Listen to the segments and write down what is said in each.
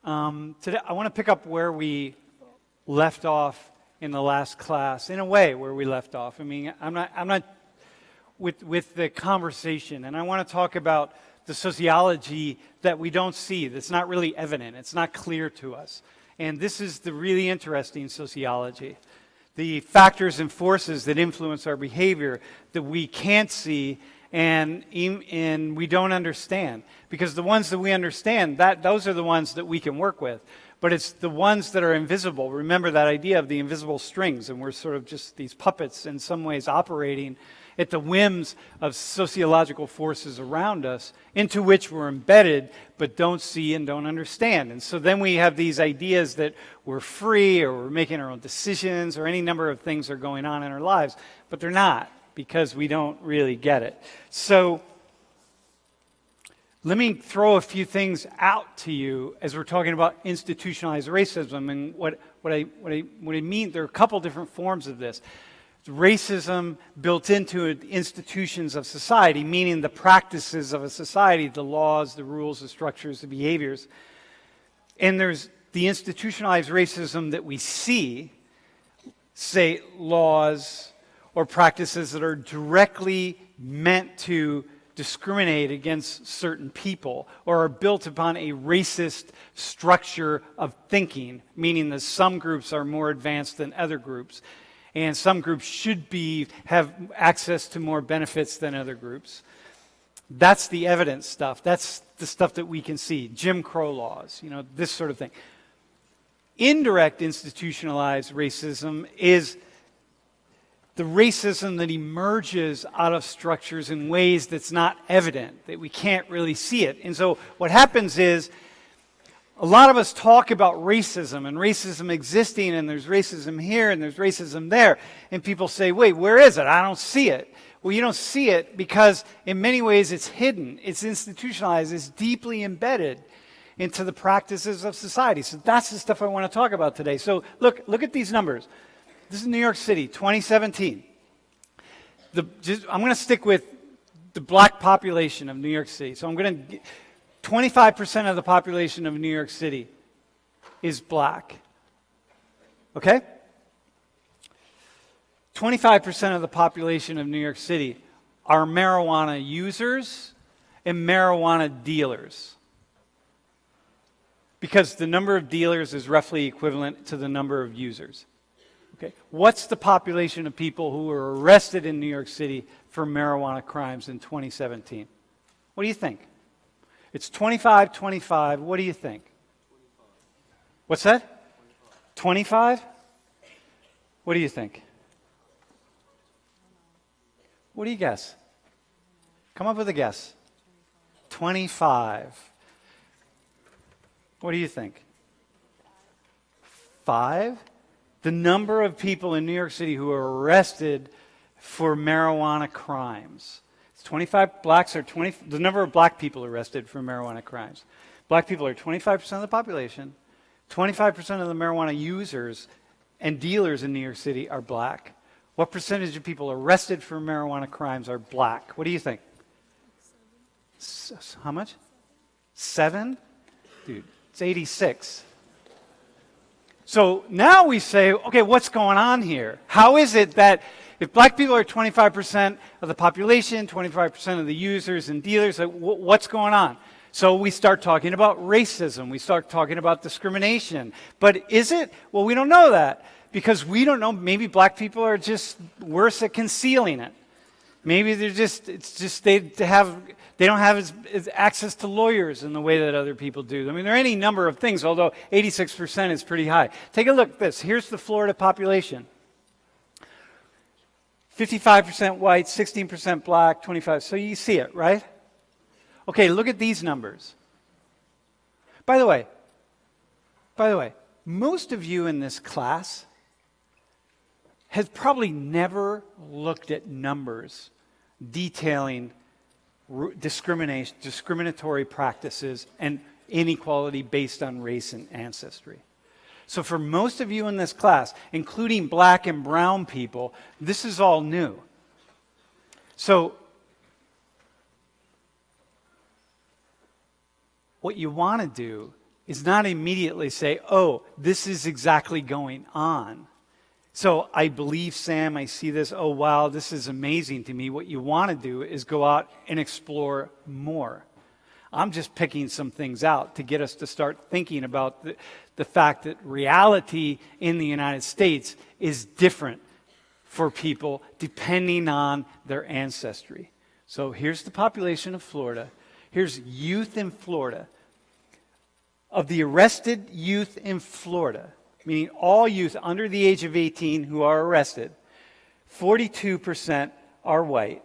Today, I want to pick up where we left off in the last class, in a way where we left off. I mean, I'm not with the conversation, and I want to talk about the sociology that we don't see, that's not really evident, it's not clear to us. And this is the really interesting sociology. The factors and forces that influence our behavior that we can't see and we don't understand. Because the ones that we understand, those are the ones that we can work with. But it's the ones that are invisible. Remember that idea of the invisible strings, and we're sort of just these puppets in some ways operating at the whims of sociological forces around us, into which we're embedded but don't see and don't understand. And so then we have these ideas that we're free, or we're making our own decisions, or any number of things are going on in our lives, but they're not, because we don't really get it. So let me throw a few things out to you as we're talking about institutionalized racism. And what I mean, there are a couple different forms of this. Racism built into institutions of society, meaning the practices of a society, the laws, the rules, the structures, the behaviors. And there's the institutionalized racism that we see, say laws or practices that are directly meant to discriminate against certain people, or are built upon a racist structure of thinking, meaning that some groups are more advanced than other groups. And some groups should have access to more benefits than other groups. That's the evidence stuff. That's the stuff that we can see. Jim Crow laws, this sort of thing. Indirect institutionalized racism is the racism that emerges out of structures in ways that's not evident, that we can't really see it. And so what happens is, a lot of us talk about racism and racism existing, and there's racism here and there's racism there. And people say, wait, where is it? I don't see it. Well, you don't see it because in many ways it's hidden, it's institutionalized, it's deeply embedded into the practices of society. So that's the stuff I want to talk about today. So look at these numbers. This is New York City, 2017. I'm going to stick with the black population of New York City. So 25% of the population of New York City is black. Okay? 25% of the population of New York City are marijuana users and marijuana dealers. Because the number of dealers is roughly equivalent to the number of users. Okay? What's the population of people who were arrested in New York City for marijuana crimes in 2017? What do you think? It's 25. What do you think? 25. What's that? 25? What do you think? What do you guess? Come up with a guess. 25. What do you think? 5? The number of people in New York City who are arrested for marijuana crimes. 25 blacks are the number of black people arrested for marijuana crimes. Black people are 25% of the population. 25% of the marijuana users and dealers in New York City are black. What percentage of people arrested for marijuana crimes are black? What do you think? 7. How much? 7? Dude, it's 86. So now we say, okay, what's going on here? How is it that if black people are 25% of the population, 25% of the users and dealers, what's going on? So we start talking about racism. We start talking about discrimination. But is it? Well, we don't know that because we don't know. Maybe black people are just worse at concealing it. Maybe they don't have as access to lawyers in the way that other people do. I mean, there are any number of things, although 86% is pretty high. Take a look at this. Here's the Florida population. 55% white, 16% black, 25. So you see it, right? Okay, look at these numbers. By the way, most of you in this class has probably never looked at numbers detailing discriminatory practices and inequality based on race and ancestry. So for most of you in this class, including black and brown people, this is all new. So what you want to do is not immediately say, oh, this is exactly going on. So I believe Sam, I see this, oh wow, this is amazing to me. What you want to do is go out and explore more. I'm just picking some things out to get us to start thinking about the fact that reality in the United States is different for people depending on their ancestry. So here's the population of Florida. Here's youth in Florida. Of the arrested youth in Florida, meaning all youth under the age of 18 who are arrested, 42% are white,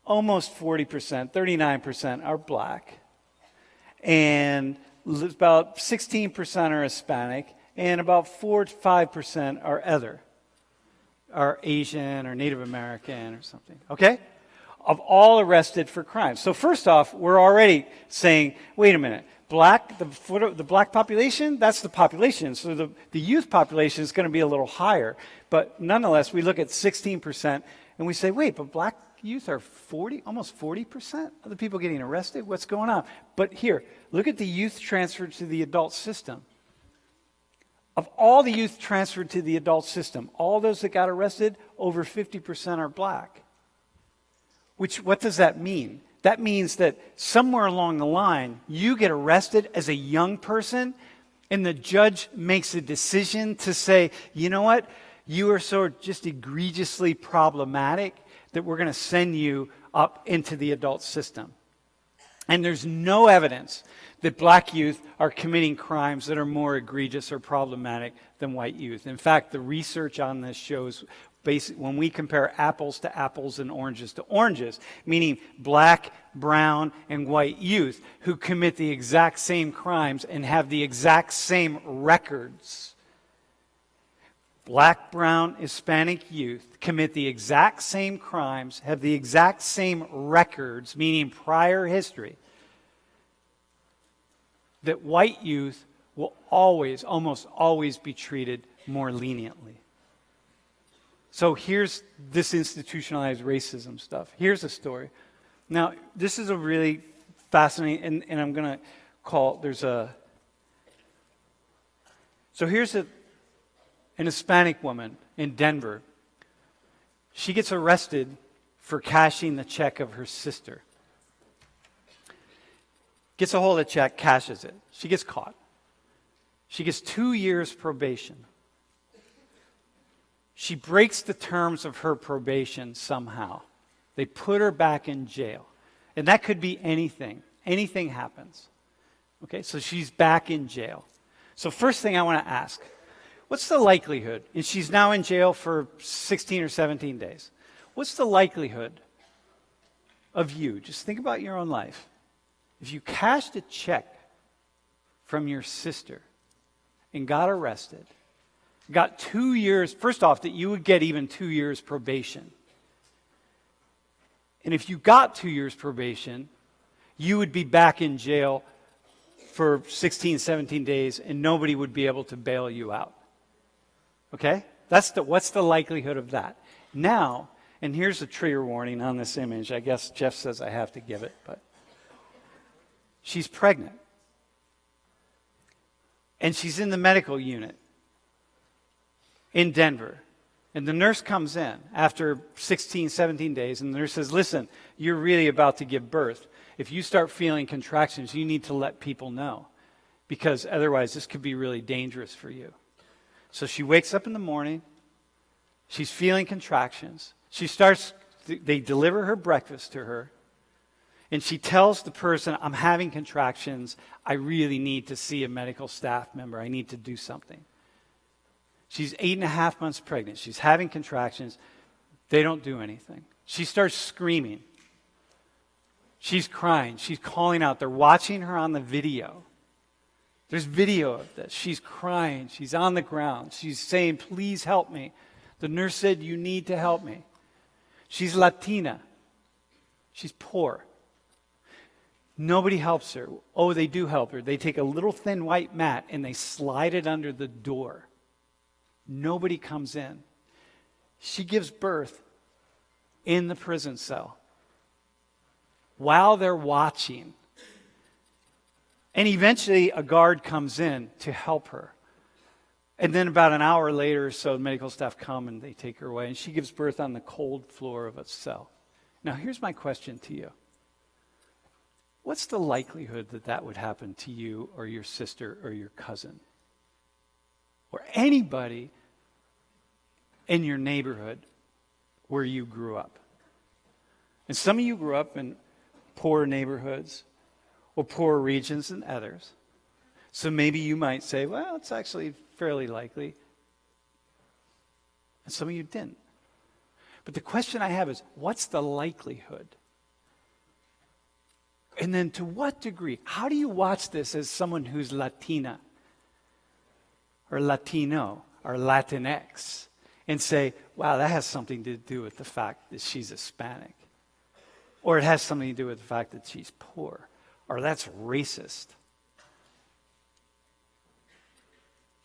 almost 40%, 39% are black, and about 16% are Hispanic, and about 4 to 5% are other, are Asian or Native American or something, okay? Of all arrested for crimes. So first off, we're already saying, wait a minute, the black population, that's the population. So the youth population is going to be a little higher. But nonetheless, we look at 16% and we say, wait, but black youth are almost 40% of the people getting arrested? What's going on? But here, look at the youth transferred to the adult system. Of all the youth transferred to the adult system, all those that got arrested, over 50% are black. What does that mean? That means that somewhere along the line, you get arrested as a young person, and the judge makes a decision to say, you know what, you are so just egregiously problematic that we're going to send you up into the adult system. And there's no evidence that black youth are committing crimes that are more egregious or problematic than white youth. In fact, the research on this shows when we compare apples to apples and oranges to oranges, meaning black, brown, and white youth who commit the exact same crimes and have the exact same records. Black, brown, Hispanic youth commit the exact same crimes, have the exact same records, meaning prior history, that white youth will almost always be treated more leniently. So here's this institutionalized racism stuff. Here's a story. Now, this is a really fascinating, and I'm going to call, so here's an Hispanic woman in Denver. She gets arrested for cashing the check of her sister. Gets a hold of the check, cashes it. She gets caught. She gets 2 years probation. She breaks the terms of her probation somehow. They put her back in jail. And that could be anything. Anything happens. Okay, so she's back in jail. So first thing I want to ask, what's the likelihood, and she's now in jail for 16 or 17 days, what's the likelihood of you, just think about your own life, if you cashed a check from your sister and got arrested, got 2 years, first off, that you would get even 2 years probation. And if you got 2 years probation, you would be back in jail for 16, 17 days, and nobody would be able to bail you out. Okay? What's the likelihood of that? Now, and here's a trigger warning on this image. I guess Jeff says I have to give it, but she's pregnant. And she's in the medical unit in Denver. And the nurse comes in after 16, 17 days, and the nurse says, listen, you're really about to give birth. If you start feeling contractions, you need to let people know, because otherwise this could be really dangerous for you. So she wakes up in the morning, she's feeling contractions. They deliver her breakfast to her, and she tells the person, I'm having contractions, I really need to see a medical staff member, I need to do something. She's 8.5 months pregnant. She's having contractions. They don't do anything. She starts screaming. She's crying. She's calling out. They're watching her on the video. There's video of this. She's crying. She's on the ground. She's saying, please help me. The nurse said, you need to help me. She's Latina. She's poor. Nobody helps her. Oh, they do help her. They take a little thin white mat and they slide it under the door. Nobody comes in. She gives birth in the prison cell while they're watching. And eventually a guard comes in to help her. And then about an hour later or so, the medical staff come and they take her away. And she gives birth on the cold floor of a cell. Now, here's my question to you. What's the likelihood that that would happen to you or your sister or your cousin? Or anybody in your neighborhood where you grew up? And some of you grew up in poor neighborhoods or poorer regions than others. So maybe you might say, well, it's actually fairly likely. And some of you didn't. But the question I have is, what's the likelihood? And then to what degree? How do you watch this as someone who's Latina or Latino or Latinx and say, wow, that has something to do with the fact that she's Hispanic? Or it has something to do with the fact that she's poor? Or that's racist?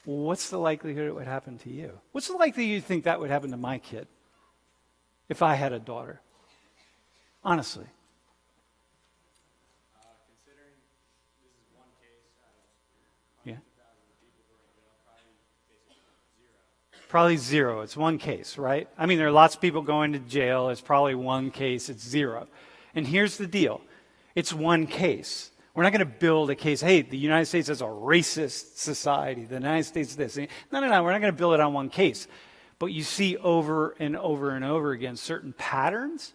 What's the likelihood it would happen to you? What's the likelihood you think that would happen to my kid if I had a daughter? Honestly. Considering this is one case out of Yeah. 100,000 people who are in jail, probably basically zero. Probably zero. It's one case, right? I mean, there are lots of people going to jail. It's probably one case. It's zero. And here's the deal. It's one case. We're not going to build a case, hey, the United States is a racist society. The United States is this. No. We're not going to build it on one case. But you see over and over and over again certain patterns.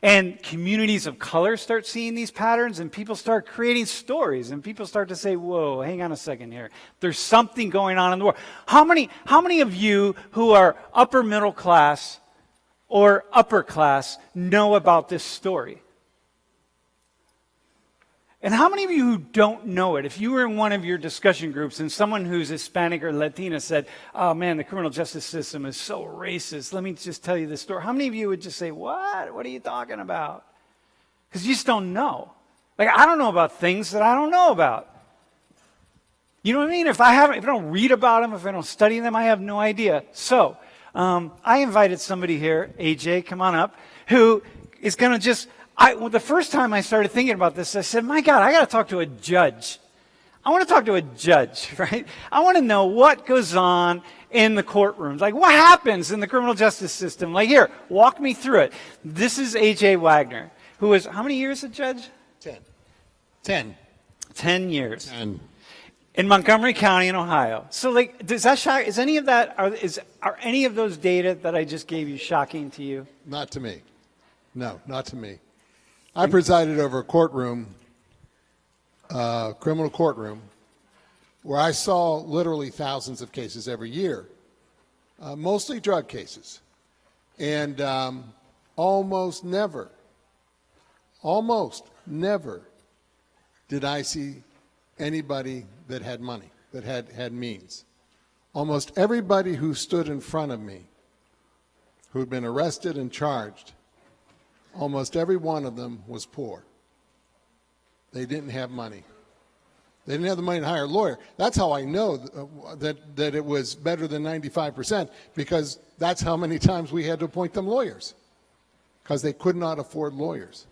And communities of color start seeing these patterns, and people start creating stories, and people start to say, whoa, hang on a second here. There's something going on in the world. How many of you who are upper middle class or upper class know about this story? And how many of you who don't know it, if you were in one of your discussion groups and someone who's Hispanic or Latina said, oh man, the criminal justice system is so racist, let me just tell you this story. How many of you would just say, what? What are you talking about? Because you just don't know. Like, I don't know about things that I don't know about. You know what I mean? If I don't read about them, if I don't study them, I have no idea. So, I invited somebody here, AJ, come on up, who is going to just... the first time I started thinking about this, I said, my God, I got to talk to a judge. I want to talk to a judge, right? I want to know what goes on in the courtrooms. Like, what happens in the criminal justice system? Like, here, walk me through it. This is A.J. Wagner, who was, how many years a judge? 10. 10 years. 10. In Montgomery County in Ohio. So, like, does that shock, is any of that, are any of those data that I just gave you shocking to you? Not to me. No, not to me. I presided over a courtroom, criminal courtroom, where I saw literally thousands of cases every year, mostly drug cases. And almost never did I see anybody that had money, that had means. Almost everybody who stood in front of me, who had been arrested and charged, almost every one of them was poor. They didn't have money. They didn't have the money to hire a lawyer. That's how I know that it was better than 95%, because that's how many times we had to appoint them lawyers, because they could not afford lawyers.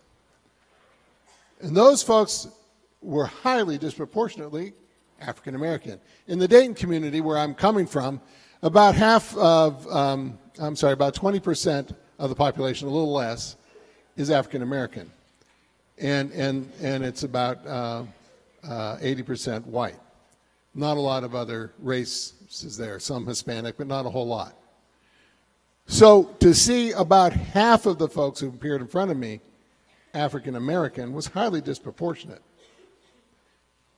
And those folks were highly disproportionately African American. In the Dayton community, where I'm coming from, about 20% of the population, a little less, is African American, and it's about 80% white. Not a lot of other races there, some Hispanic, but not a whole lot. So to see about half of the folks who appeared in front of me African American was highly disproportionate.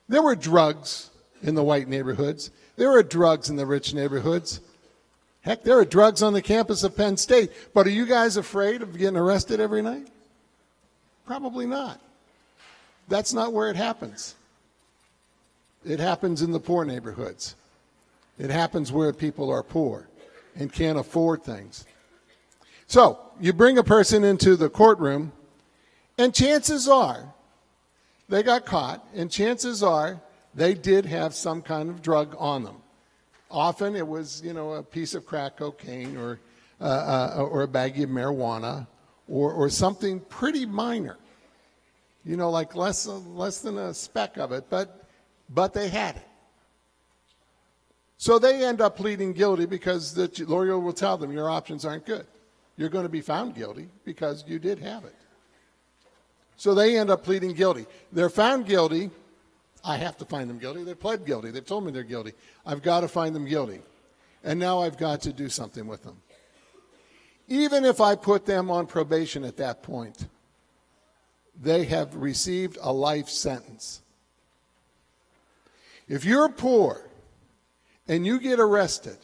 There were drugs in the white neighborhoods. There were drugs in the rich neighborhoods. Heck, there are drugs on the campus of Penn State. But are you guys afraid of getting arrested every night? Probably not. That's not where it happens. It happens in the poor neighborhoods. It happens where people are poor and can't afford things. So you bring a person into the courtroom, and chances are they got caught, and chances are they did have some kind of drug on them. Often it was, a piece of crack cocaine or a baggie of marijuana or something pretty minor, like less than a speck of it. But but they had it. So they end up pleading guilty because the lawyer will tell them your options aren't good. You're going to be found guilty because you did have it. So they end up pleading guilty. They're found guilty. I have to find them guilty. They pled guilty. They've told me they're guilty. I've got to find them guilty. And now I've got to do something with them. Even if I put them on probation at that point, they have received a life sentence. If you're poor and you get arrested,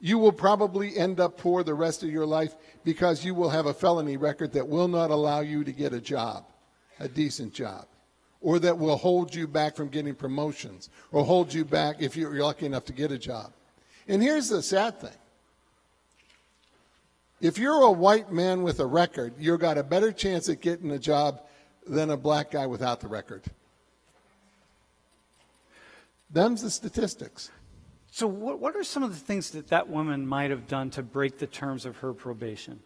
you will probably end up poor the rest of your life because you will have a felony record that will not allow you to get a job, a decent job, or that will hold you back from getting promotions or hold you back if you're lucky enough to get a job. And here's the sad thing. If you're a white man with a record, you've got a better chance at getting a job than a black guy without the record. Them's the statistics. So what are some of the things that that woman might have done to break the terms of her probation?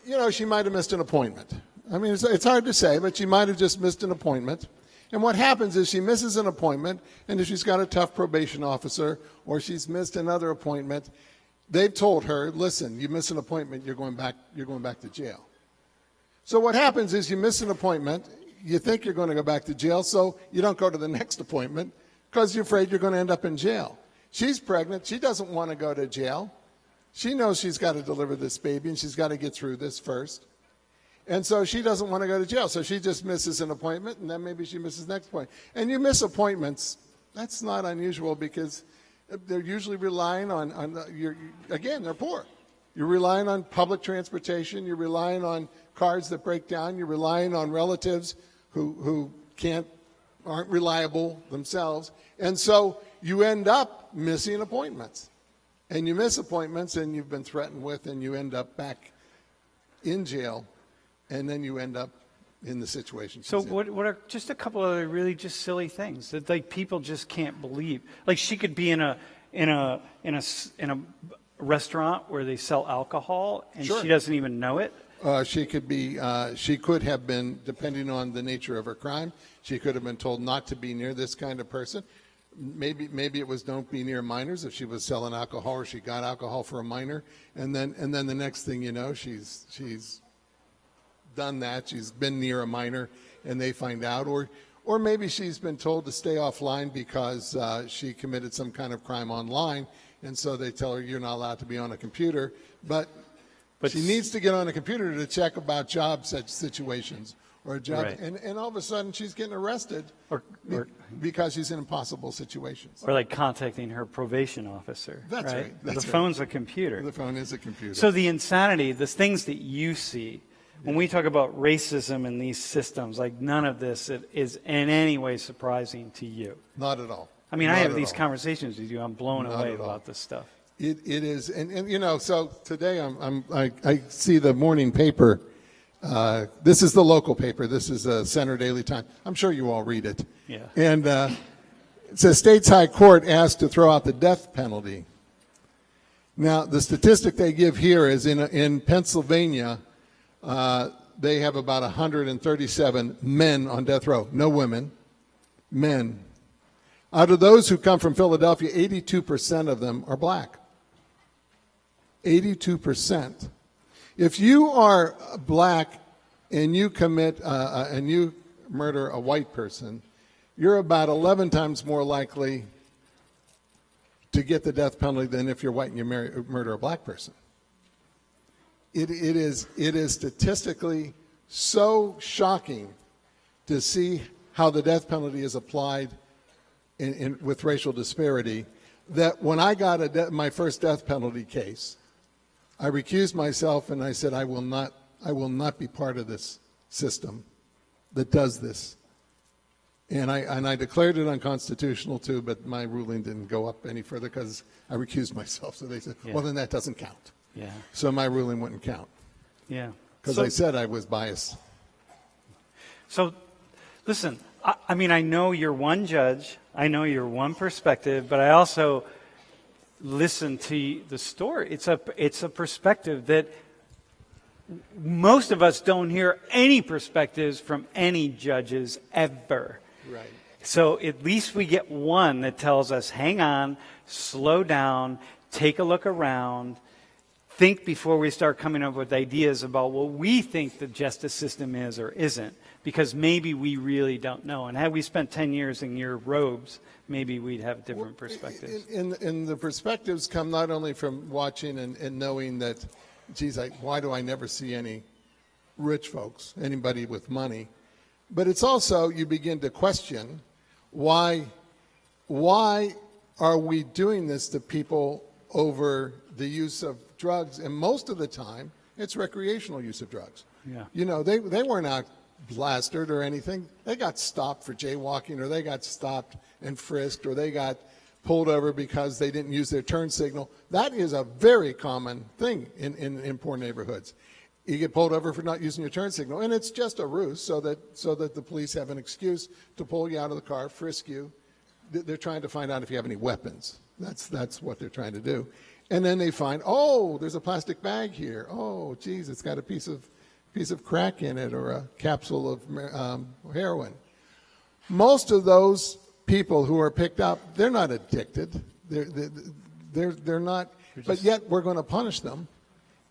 You know, she might have missed an appointment. I mean, it's hard to say, but she might have just missed an appointment. And what happens is she misses an appointment, and if she's got a tough probation officer or she's missed another appointment, they've told her, listen, you miss an appointment, you're going back to jail. So what happens is you miss an appointment, you think you're going to go back to jail, so you don't go to the next appointment because you're afraid you're going to end up in jail. She's pregnant. She doesn't want to go to jail. She knows she's got to deliver this baby, and she's got to get through this first. And so she doesn't want to go to jail. So she just misses an appointment, and then maybe she misses the next appointment. And you miss appointments. That's not unusual because they're usually relying on again, they're poor. You're relying on public transportation. You're relying on cars that break down. You're relying on relatives who aren't reliable themselves. And so you end up missing appointments. And you miss appointments, and you've been threatened with, and you end up back in jail, and then you end up in the situation. So what are just a couple of really just silly things that like people just can't believe? Like she could be in a restaurant where they sell alcohol, and Sure. she doesn't even know it. She could have been, depending on the nature of her crime, she could have been told not to be near this kind of person. Maybe it was don't be near minors if she was selling alcohol or she got alcohol for a minor, and then the next thing you know, she's done that. She's been near a minor, and they find out, or maybe she's been told to stay offline because she committed some kind of crime online, and so they tell her you're not allowed to be on a computer, but she needs to get on a computer to check about job situations or a job, Right. and all of a sudden she's getting arrested Or because she's in impossible situations. Or like contacting her probation officer. That's right. That's The right. phone's a computer. The phone is a computer. So the insanity, the things that you see, when we talk about racism in these systems, like none of this is in any way surprising to you. Not at all. I mean, Not I have at these all. conversations with you. I'm blown Not away at all. about this stuff. It is, and you know, so today I see the morning paper. This is the local paper. This is a Center Daily Times. I'm sure you all read it. Yeah. And it says State's High Court asked to throw out the death penalty. Now, the statistic they give here is in Pennsylvania, they have about 137 men on death row, no women, men. Out of those who come from Philadelphia, 82% of them are black. 82%. If you are black and you commit and you murder a white person, you're about 11 times more likely to get the death penalty than if you're white and you murder a black person. It is statistically so shocking to see how the death penalty is applied with racial disparity that when I got my first death penalty case, I recused myself and I said, I will not be part of this system that does this. And I declared it unconstitutional too, but my ruling didn't go up any further because I recused myself. So they said, well, then that doesn't count. Yeah. So my ruling wouldn't count Yeah. because I said I was biased. So, listen, I mean, I know you're one judge, I know you're one perspective, but I also listen to the story. It's a perspective that most of us don't hear any perspectives from any judges ever. Right. So at least we get one that tells us, hang on, slow down, take a look around, think before we start coming up with ideas about what we think the justice system is or isn't, because maybe we really don't know. And had we spent 10 years in your robes, maybe we'd have different perspectives. And the perspectives come not only from watching and knowing that, geez, why do I never see any rich folks, anybody with money? But it's also, you begin to question, why are we doing this to people over the use of drugs? And most of the time, it's recreational use of drugs. Yeah. You know, they weren't out blasted or anything. They got stopped for jaywalking, or they got stopped and frisked, or they got pulled over because they didn't use their turn signal. That is a very common thing in poor neighborhoods. You get pulled over for not using your turn signal, and it's just a ruse so that the police have an excuse to pull you out of the car, frisk you. They're trying to find out if you have any weapons. That's what they're trying to do. And then they find, oh, there's a plastic bag here. Oh, geez, it's got a piece of crack in it, or a capsule of heroin. Most of those people who are picked up, they're not addicted. They're not. But yet we're going to punish them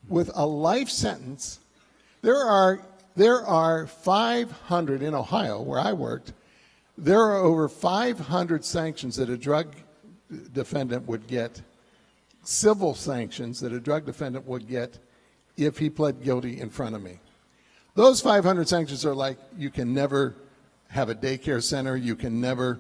with a life sentence. There are 500 in Ohio, where I worked. There are over 500 sanctions that a drug defendant would get, civil sanctions that a drug defendant would get if he pled guilty in front of me. Those 500 sanctions are like, you can never have a daycare center, you can never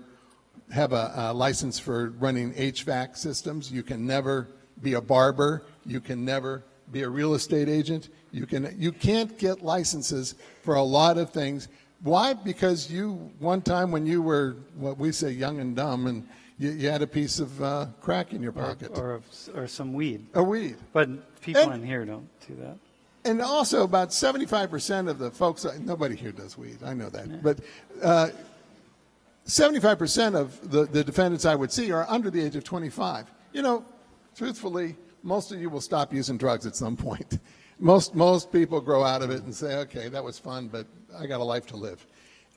have a license for running HVAC systems, you can never be a barber, you can never be a real estate agent, you can't get licenses for a lot of things. Why? Because one time when you were, what we say, young and dumb, and you had a piece of crack in your pocket. Or some weed. A weed. But people in here don't do that. And also about 75% of the folks, nobody here does weed, I know that, but 75% of the defendants I would see are under the age of 25. You know, truthfully, most of you will stop using drugs at some point. Most people grow out of it and say, okay, that was fun, but I got a life to live.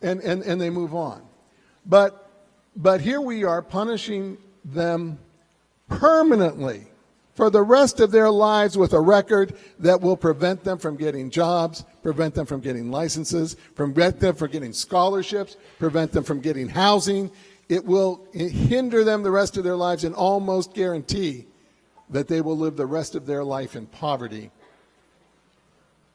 And they move on. But here we are punishing them permanently for the rest of their lives with a record that will prevent them from getting jobs, prevent them from getting licenses, prevent them from getting scholarships, prevent them from getting housing. It will hinder them the rest of their lives and almost guarantee that they will live the rest of their life in poverty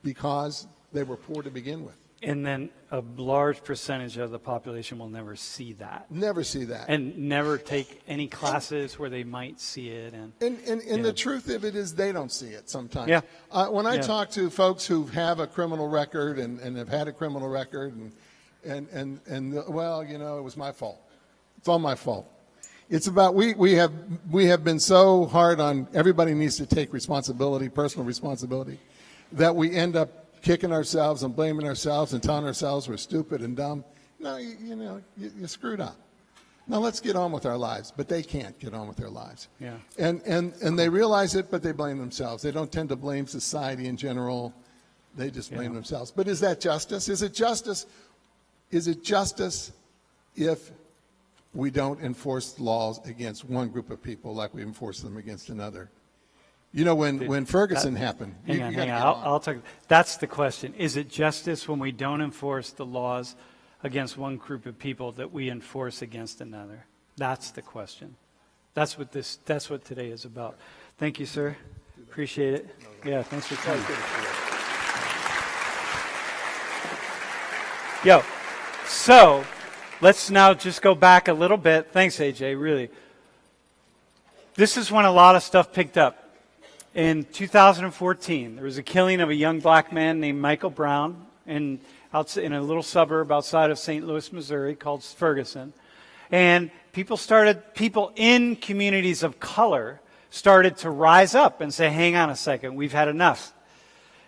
because they were poor to begin with. And then a large percentage of the population will never see that. Never see that. And never take any classes where they might see it. And the truth of it is they don't see it sometimes. Yeah. When I talk to folks who have a criminal record and have had a criminal record and well, you know, it was my fault. It's all my fault. It's about we have been so hard on everybody needs to take responsibility, personal responsibility, that we end up kicking ourselves and blaming ourselves and telling ourselves we're stupid and dumb. No, you screwed up. Now let's get on with our lives. But they can't get on with their lives. Yeah. And they realize it, but they blame themselves. They don't tend to blame society in general. They just blame themselves. But is that justice? Is it justice? Is it justice if we don't enforce laws against one group of people like we enforce them against another? You know, when Ferguson happened. Hang on. I'll talk. That's the question. Is it justice when we don't enforce the laws against one group of people that we enforce against another? That's the question. That's what today is about. Thank you, sir. Appreciate it. Yeah, thanks for coming. So let's now just go back a little bit. Thanks, AJ, really. This is when a lot of stuff picked up. In 2014, there was a killing of a young black man named Michael Brown in a little suburb outside of St. Louis, Missouri called Ferguson. And people in communities of color started to rise up and say, hang on a second, we've had enough.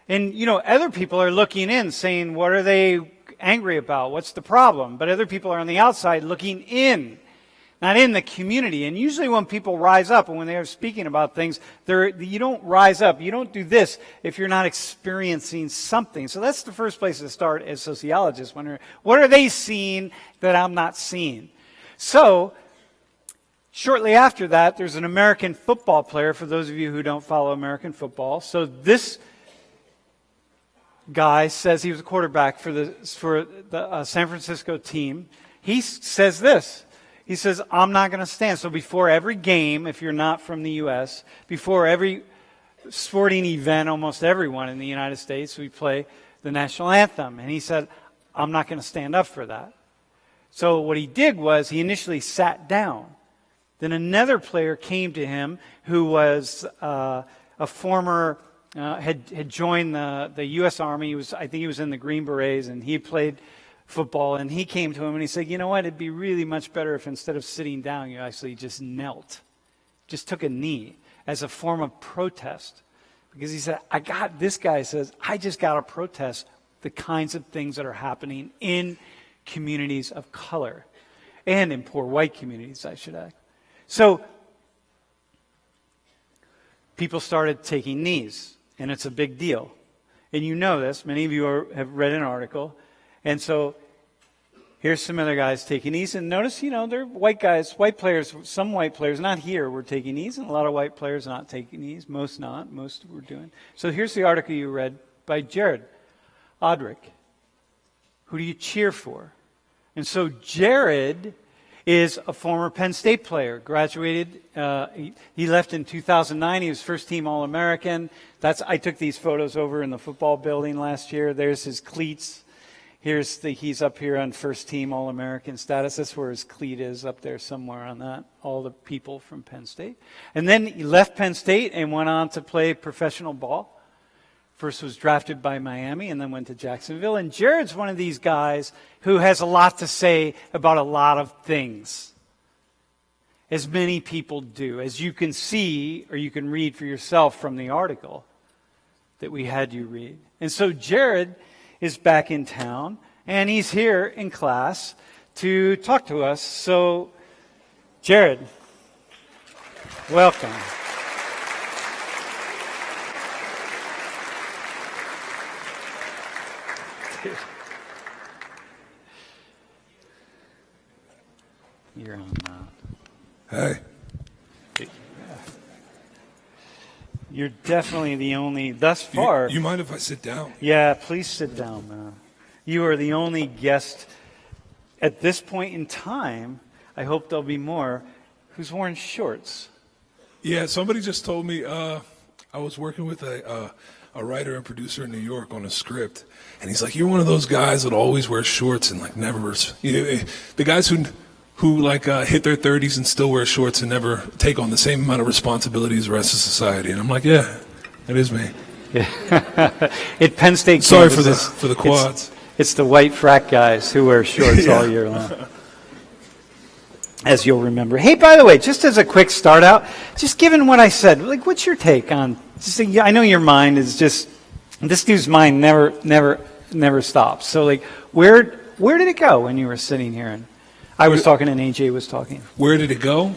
And, you know, other people are looking in saying, what are they angry about? What's the problem? But other people are on the outside looking in. Not in the community. And usually when people rise up and when they are speaking about things, you don't rise up. You don't do this if you're not experiencing something. So that's the first place to start as sociologists. What are they seeing that I'm not seeing? So, shortly after that, there's an American football player, for those of you who don't follow American football. So this guy says he was a quarterback for the San Francisco team. He says this. He says, I'm not going to stand. So before every game, if you're not from the U.S., before every sporting event, almost everyone in the United States, we play the national anthem. And he said, I'm not going to stand up for that. So what he did was he initially sat down. Then another player came to him who was a former, had joined the U.S. Army. I think he was in the Green Berets, and he played football. And he came to him and he said, you know what, it'd be really much better if instead of sitting down, you actually just knelt, just took a knee as a form of protest. Because he said, this guy says, I just got to protest the kinds of things that are happening in communities of color and in poor white communities, I should add. So people started taking knees, and it's a big deal. And you know this. Many of you have read an article. And so here's some other guys taking knees. And notice, they're white guys, white players, some white players, not here, were taking knees, and a lot of white players not taking knees. Most not. Most were doing. So here's the article you read by Jared Odrick. Who do you cheer for? And so Jared is a former Penn State player, graduated. He left in 2009. He was first-team All-American. I took these photos over in the football building last year. There's his cleats. He's up here on first-team All-American status. That's where his cleat is, up there somewhere on that. All the people from Penn State. And then he left Penn State and went on to play professional ball. First was drafted by Miami and then went to Jacksonville. And Jared's one of these guys who has a lot to say about a lot of things, as many people do, as you can see or you can read for yourself from the article that we had you read. And so Jared is back in town, and he's here in class to talk to us. So, Jared, welcome. You're on. Hey. You're definitely the only, thus far. You mind if I sit down? Yeah, please sit down, man. You are the only guest at this point in time, I hope there'll be more, who's worn shorts. Yeah, somebody just told me I was working with a writer and producer in New York on a script, and he's like, you're one of those guys that always wear shorts and like never, the guys who hit their 30s and still wear shorts and never take on the same amount of responsibility as the rest of society. And I'm like, yeah, that is me. Yeah. At Penn State Sorry campus, for the quads. It's the white frat guys who wear shorts all year long, as you'll remember. Hey, by the way, just as a quick start out, just given what I said, what's your take on? I know your mind is just, this dude's mind never stops. So, where did it go when you were sitting here? And I was talking and AJ was talking. Where did it go?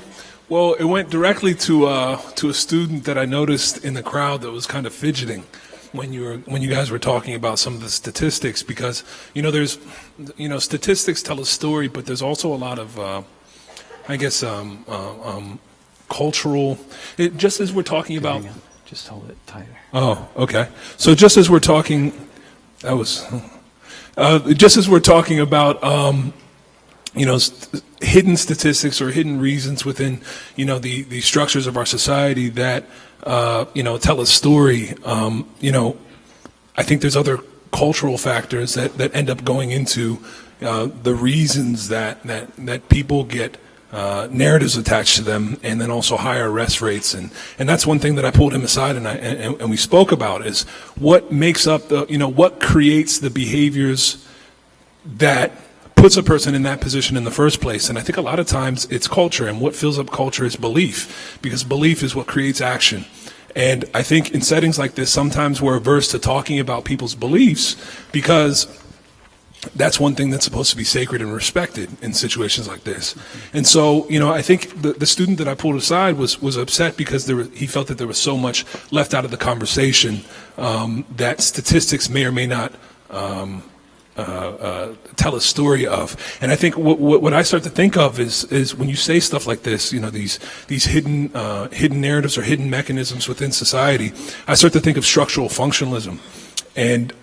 Well, it went directly to a student that I noticed in the crowd that was kind of fidgeting when you guys were talking about some of the statistics, because there's statistics tell a story, but there's also a lot of cultural. Just as we're talking about. Just hold it tighter. Oh, okay. So just as we're talking, just as we're talking about. Hidden statistics or hidden reasons within, the structures of our society that, tell a story. I think there's other cultural factors that end up going into the reasons that people get narratives attached to them, and then also higher arrest rates. And that's one thing that I pulled him aside and we spoke about is what makes up what creates the behaviors that puts a person in that position in the first place. And I think a lot of times it's culture, and what fills up culture is belief, because belief is what creates action. And I think in settings like this, sometimes we're averse to talking about people's beliefs because that's one thing that's supposed to be sacred and respected in situations like this. And so, I think the student that I pulled aside was upset because he felt that there was so much left out of the conversation that statistics may or may not tell a story of. And I think what I start to think of is when you say stuff like this, these hidden narratives or hidden mechanisms within society, I start to think of structural functionalism and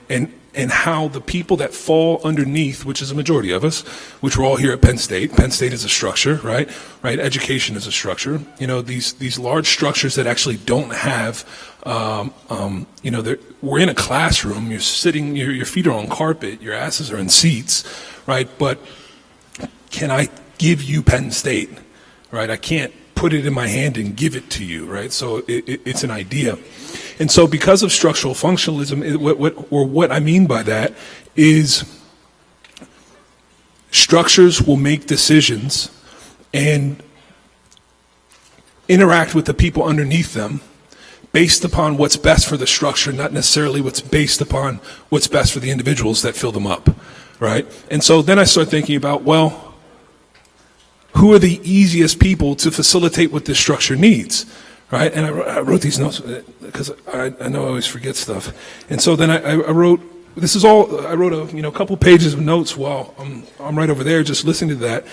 how the people that fall underneath, which is a majority of us, which we're all here at Penn State. Penn State is a structure, right? Education is a structure. These large structures that actually don't have, we're in a classroom. You're sitting, your feet are on carpet, your asses are in seats, right? But can I give you Penn State, right? I can't put it in my hand and give it to you, right? So it's an idea. And so because of structural functionalism, what I mean by that is structures will make decisions and interact with the people underneath them based upon what's best for the structure, not necessarily what's based upon what's best for the individuals that fill them up, right? And so then I start thinking about, well, who are the easiest people to facilitate what this structure needs, right? And I wrote these notes because I know I always forget stuff. And so then I wrote, I wrote a couple pages of notes while I'm right over there just listening to that.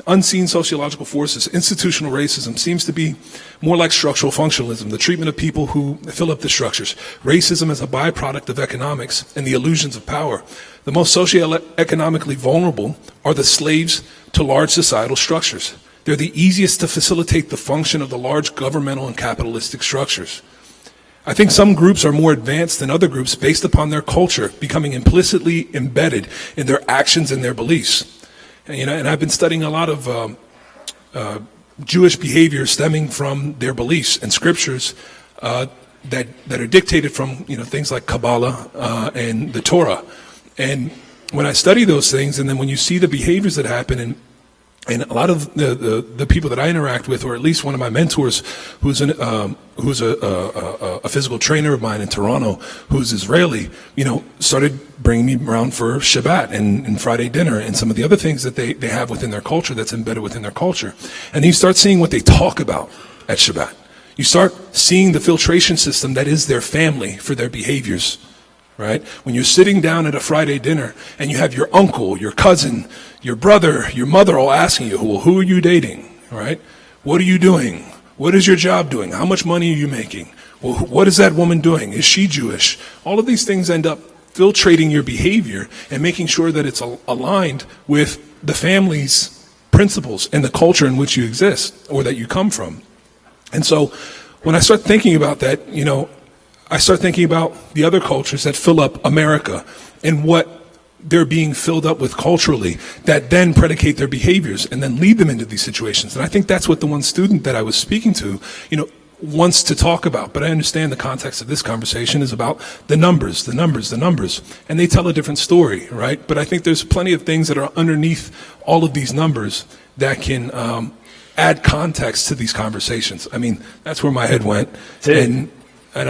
Unseen sociological forces, institutional racism seems to be more like structural functionalism, the treatment of people who fill up the structures. Racism as a byproduct of economics and the illusions of power. The most socioeconomically vulnerable are the slaves to large societal structures. They're the easiest to facilitate the function of the large governmental and capitalistic structures. I think some groups are more advanced than other groups based upon their culture, becoming implicitly embedded in their actions and their beliefs. And I've been studying a lot of Jewish behavior stemming from their beliefs and scriptures that are dictated from things like Kabbalah and the Torah. And when I study those things, and then when you see the behaviors that happen, and a lot of the people that I interact with, or at least one of my mentors, who's a physical trainer of mine in Toronto, who's Israeli, started bringing me around for Shabbat and Friday dinner and some of the other things that they have within their culture that's embedded within their culture. And you start seeing what they talk about at Shabbat. You start seeing the filtration system that is their family for their behaviors. Right? When you're sitting down at a Friday dinner and you have your uncle, your cousin, your brother, your mother all asking you, well, who are you dating? Right? What are you doing? What is your job doing? How much money are you making? Well, what is that woman doing? Is she Jewish? All of these things end up filtrating your behavior and making sure that it's aligned with the family's principles and the culture in which you exist or that you come from. And so when I start thinking about that, I start thinking about the other cultures that fill up America and what they're being filled up with culturally that then predicate their behaviors and then lead them into these situations. And I think that's what the one student that I was speaking to, wants to talk about. But I understand the context of this conversation is about the numbers. And they tell a different story, right? But I think there's plenty of things that are underneath all of these numbers that can add context to these conversations. I mean, that's where my head went. And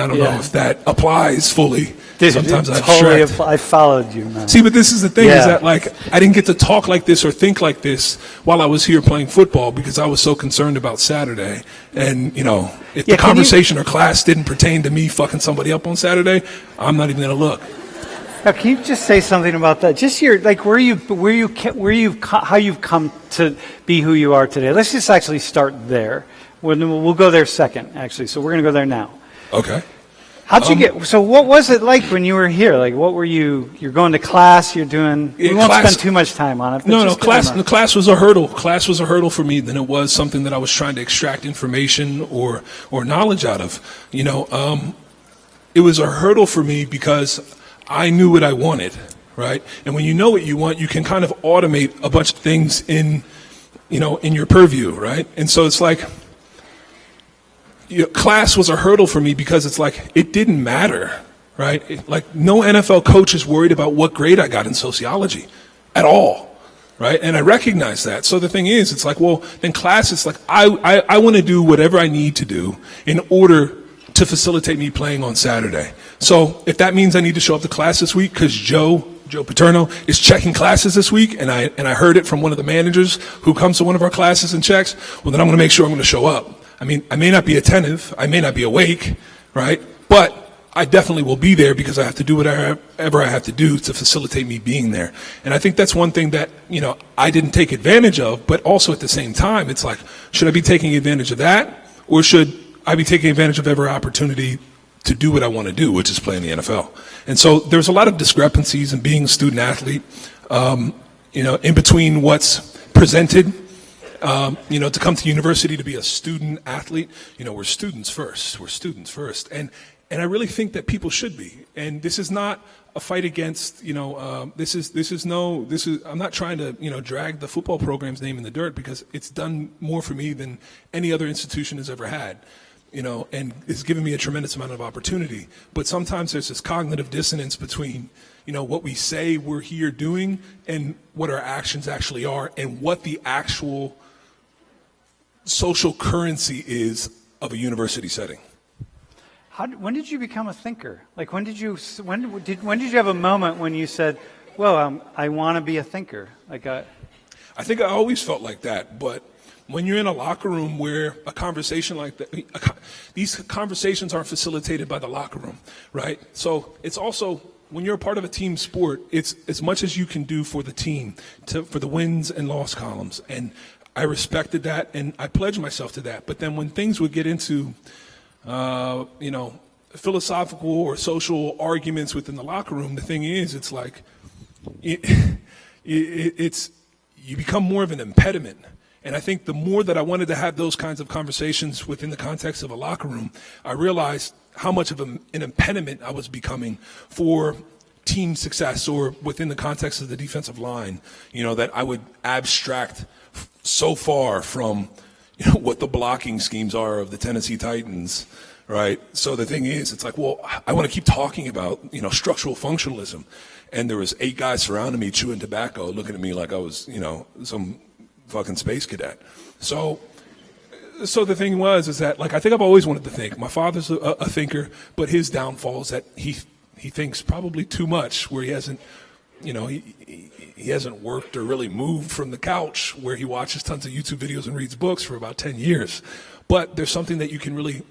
I don't know if that applies fully. Sometimes I abstract. I followed you, man. See, but this is the thing, is that I didn't get to talk like this or think like this while I was here playing football because I was so concerned about Saturday. And, if the conversation or class didn't pertain to me fucking somebody up on Saturday, I'm not even going to look. Now, can you just say something about that? Just how you've come to be who you are today. Let's just actually start there. We'll go there second, actually. So we're going to go there now. Okay. How'd you so what was it like when you were here? Like, what were you're going to class, you're doing, we won't spend too much time on it. Class was a hurdle. Class was a hurdle for me than it was something that I was trying to extract information or knowledge out of. It was a hurdle for me because I knew what I wanted, right? And when you know what you want, you can kind of automate a bunch of things in your purview, right? And so it's like, class was a hurdle for me because it's like, it didn't matter, right? No NFL coach is worried about what grade I got in sociology at all, right? And I recognize that. So the thing is, it's like, well, then class, it's like, I want to do whatever I need to do in order to facilitate me playing on Saturday. So if that means I need to show up to class this week because Joe Paterno is checking classes this week, and I heard it from one of the managers who comes to one of our classes and checks, well, then I'm going to make sure I'm going to show up. I mean, I may not be attentive, I may not be awake, right? But I definitely will be there because I have to do whatever I have to do to facilitate me being there. And I think that's one thing that, I didn't take advantage of, but also at the same time, it's like, should I be taking advantage of that? Or should I be taking advantage of every opportunity to do what I want to do, which is play in the NFL? And so there's a lot of discrepancies in being a student athlete, in between what's presented, to come to university to be a student athlete. We're students first. We're students first. And I really think that people should be. And this is not a fight against, I'm not trying to, drag the football program's name in the dirt, because it's done more for me than any other institution has ever had, and it's given me a tremendous amount of opportunity. But sometimes there's this cognitive dissonance between, what we say we're here doing and what our actions actually are, and what the actual social currency is of a university setting. When did you become a thinker? Like, when did you have a moment when you said, "Well, I want to be a thinker"? I think I always felt like that, but when you're in a locker room where a conversation like that, these conversations aren't facilitated by the locker room, right? So it's also, when you're a part of a team sport, it's as much as you can do for the team, for the wins and loss columns, and I respected that, and I pledged myself to that. But then when things would get into philosophical or social arguments within the locker room, the thing is, it's like, it's you become more of an impediment. And I think the more that I wanted to have those kinds of conversations within the context of a locker room, I realized how much of an impediment I was becoming for team success, or within the context of the defensive line, that I would abstract so far from what the blocking schemes are of the Tennessee Titans, right? So the thing is, it's like, well, I want to keep talking about, structural functionalism. And there was 8 guys surrounding me chewing tobacco, looking at me like I was, some fucking space cadet. So the thing is that, like, I think I've always wanted to think. My father's a thinker, but his downfall is that he thinks probably too much, where he hasn't, he hasn't worked or really moved from the couch where he watches tons of YouTube videos and reads books for about 10 years. But there's something that you can really,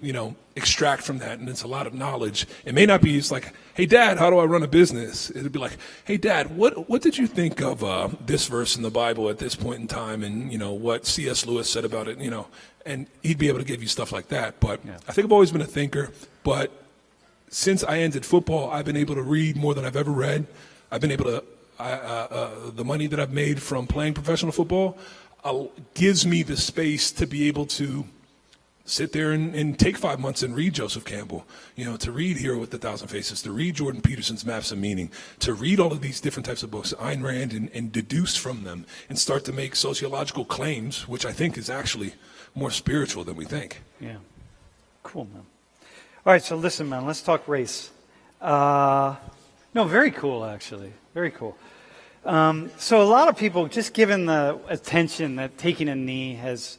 extract from that, and it's a lot of knowledge. It may not be, it's like, hey, Dad, how do I run a business? It'd be like, hey, Dad, what did you think of this verse in the Bible at this point in time, and, what C.S. Lewis said about it, and he'd be able to give you stuff like that. But yeah. I think I've always been a thinker, but since I ended football, I've been able to read more than I've ever read. I've been able to, the money that I've made from playing professional football gives me the space to be able to sit there and take 5 months and read Joseph Campbell, to read Hero with a Thousand Faces, to read Jordan Peterson's Maps of Meaning, to read all of these different types of books, Ayn Rand, and deduce from them and start to make sociological claims, which I think is actually more spiritual than we think. Yeah. Cool, man. All right, so listen, man, let's talk race. No, very cool, actually. Very cool. So a lot of people, just given the attention that taking a knee has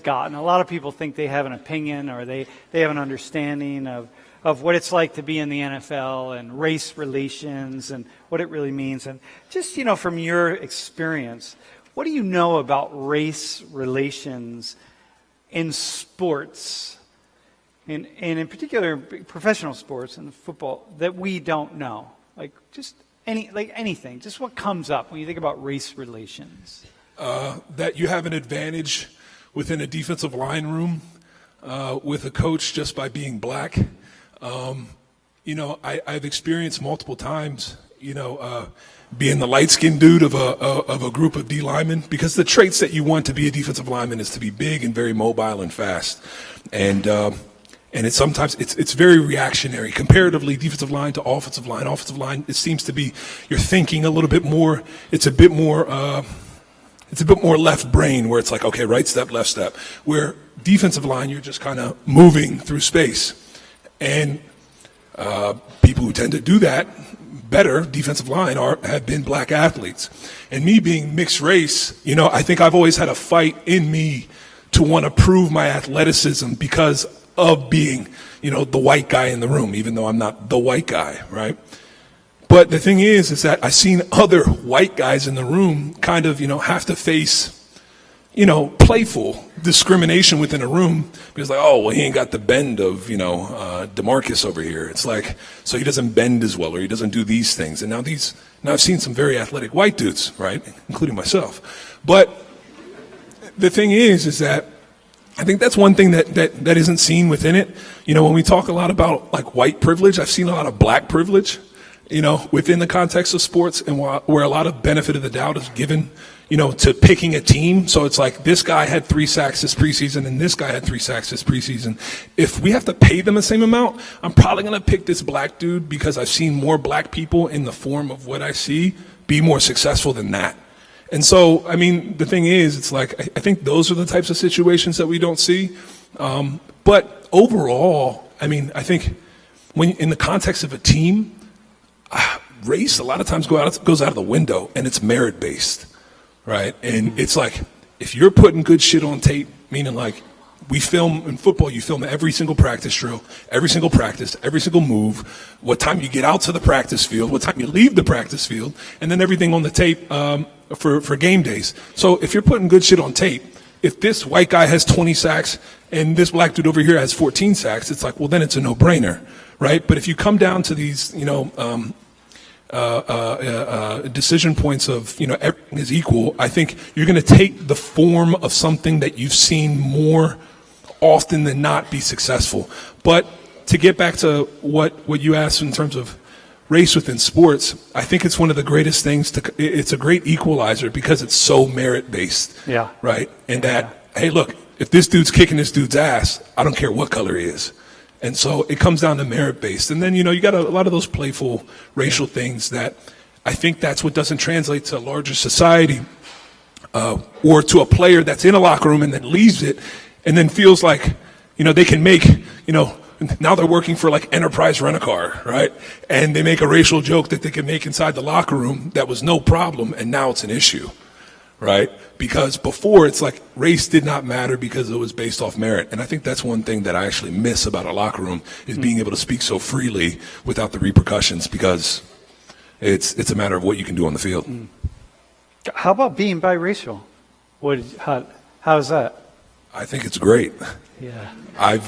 gotten, a lot of people think they have an opinion, or they have an understanding of what it's like to be in the NFL and race relations and what it really means. And just, from your experience, what do you know about race relations in sports, and in particular professional sports and football, that we don't know? Like, just anything, just what comes up when you think about race relations? That you have an advantage within a defensive line room with a coach just by being black. I've experienced multiple times, being the light-skinned dude of a group of D linemen, because the traits that you want to be a defensive lineman is to be big and very mobile and fast. And it's sometimes it's very reactionary comparatively, defensive line to offensive line. Offensive line, it seems to be, you're thinking a little bit more. It's a bit more left brain, where it's like, okay, right step, left step. Where defensive line, you're just kind of moving through space. And people who tend to do that better, defensive line, have been black athletes. And me being mixed race, I think I've always had a fight in me to want to prove my athleticism because of being, the white guy in the room, even though I'm not the white guy, right? But the thing is that I've seen other white guys in the room kind of, have to face, playful discrimination within a room because like, oh, well, he ain't got the bend of, DeMarcus over here. It's like, so he doesn't bend as well, or he doesn't do these things. And now I've seen some very athletic white dudes, right, including myself. But the thing is that I think that's one thing that isn't seen within it. When we talk a lot about like white privilege, I've seen a lot of black privilege, within the context of sports, and where a lot of benefit of the doubt is given, to picking a team. So it's like this guy had 3 sacks this preseason and this guy had 3 sacks this preseason. If we have to pay them the same amount, I'm probably going to pick this black dude because I've seen more black people in the form of what I see be more successful than that. And so, I mean, the thing is, it's like, I think those are the types of situations that we don't see. But overall, I mean, I think when in the context of a team, race a lot of times goes out of the window, and it's merit-based, right? And it's like, if you're putting good shit on tape, meaning like, we film in football, you film every single practice drill, every single practice, every single move, what time you get out to the practice field, what time you leave the practice field, and then everything on the tape for game days. So if you're putting good shit on tape, if this white guy has 20 sacks and this black dude over here has 14 sacks, it's like, well, then it's a no-brainer, right? But if you come down to these, decision points of, everything is equal, I think you're going to take the form of something that you've seen more often than not be successful. But to get back to what you asked in terms of race within sports, I think it's one of the greatest things it's a great equalizer because it's so merit-based. Yeah. Right? And that, hey, look, if this dude's kicking this dude's ass, I don't care what color he is. And so it comes down to merit-based. And then, you got a lot of those playful racial things that I think that's what doesn't translate to a larger society or to a player that's in a locker room and then leaves it and then feels like, they can make, now they're working for like Enterprise Rent-A-Car, right? And they make a racial joke that they can make inside the locker room that was no problem, and now it's an issue, right? Because before it's like race did not matter because it was based off merit. And I think that's one thing that I actually miss about a locker room is being able to speak so freely without the repercussions because it's a matter of what you can do on the field. How about being biracial? How's that? I think it's great. Yeah. I've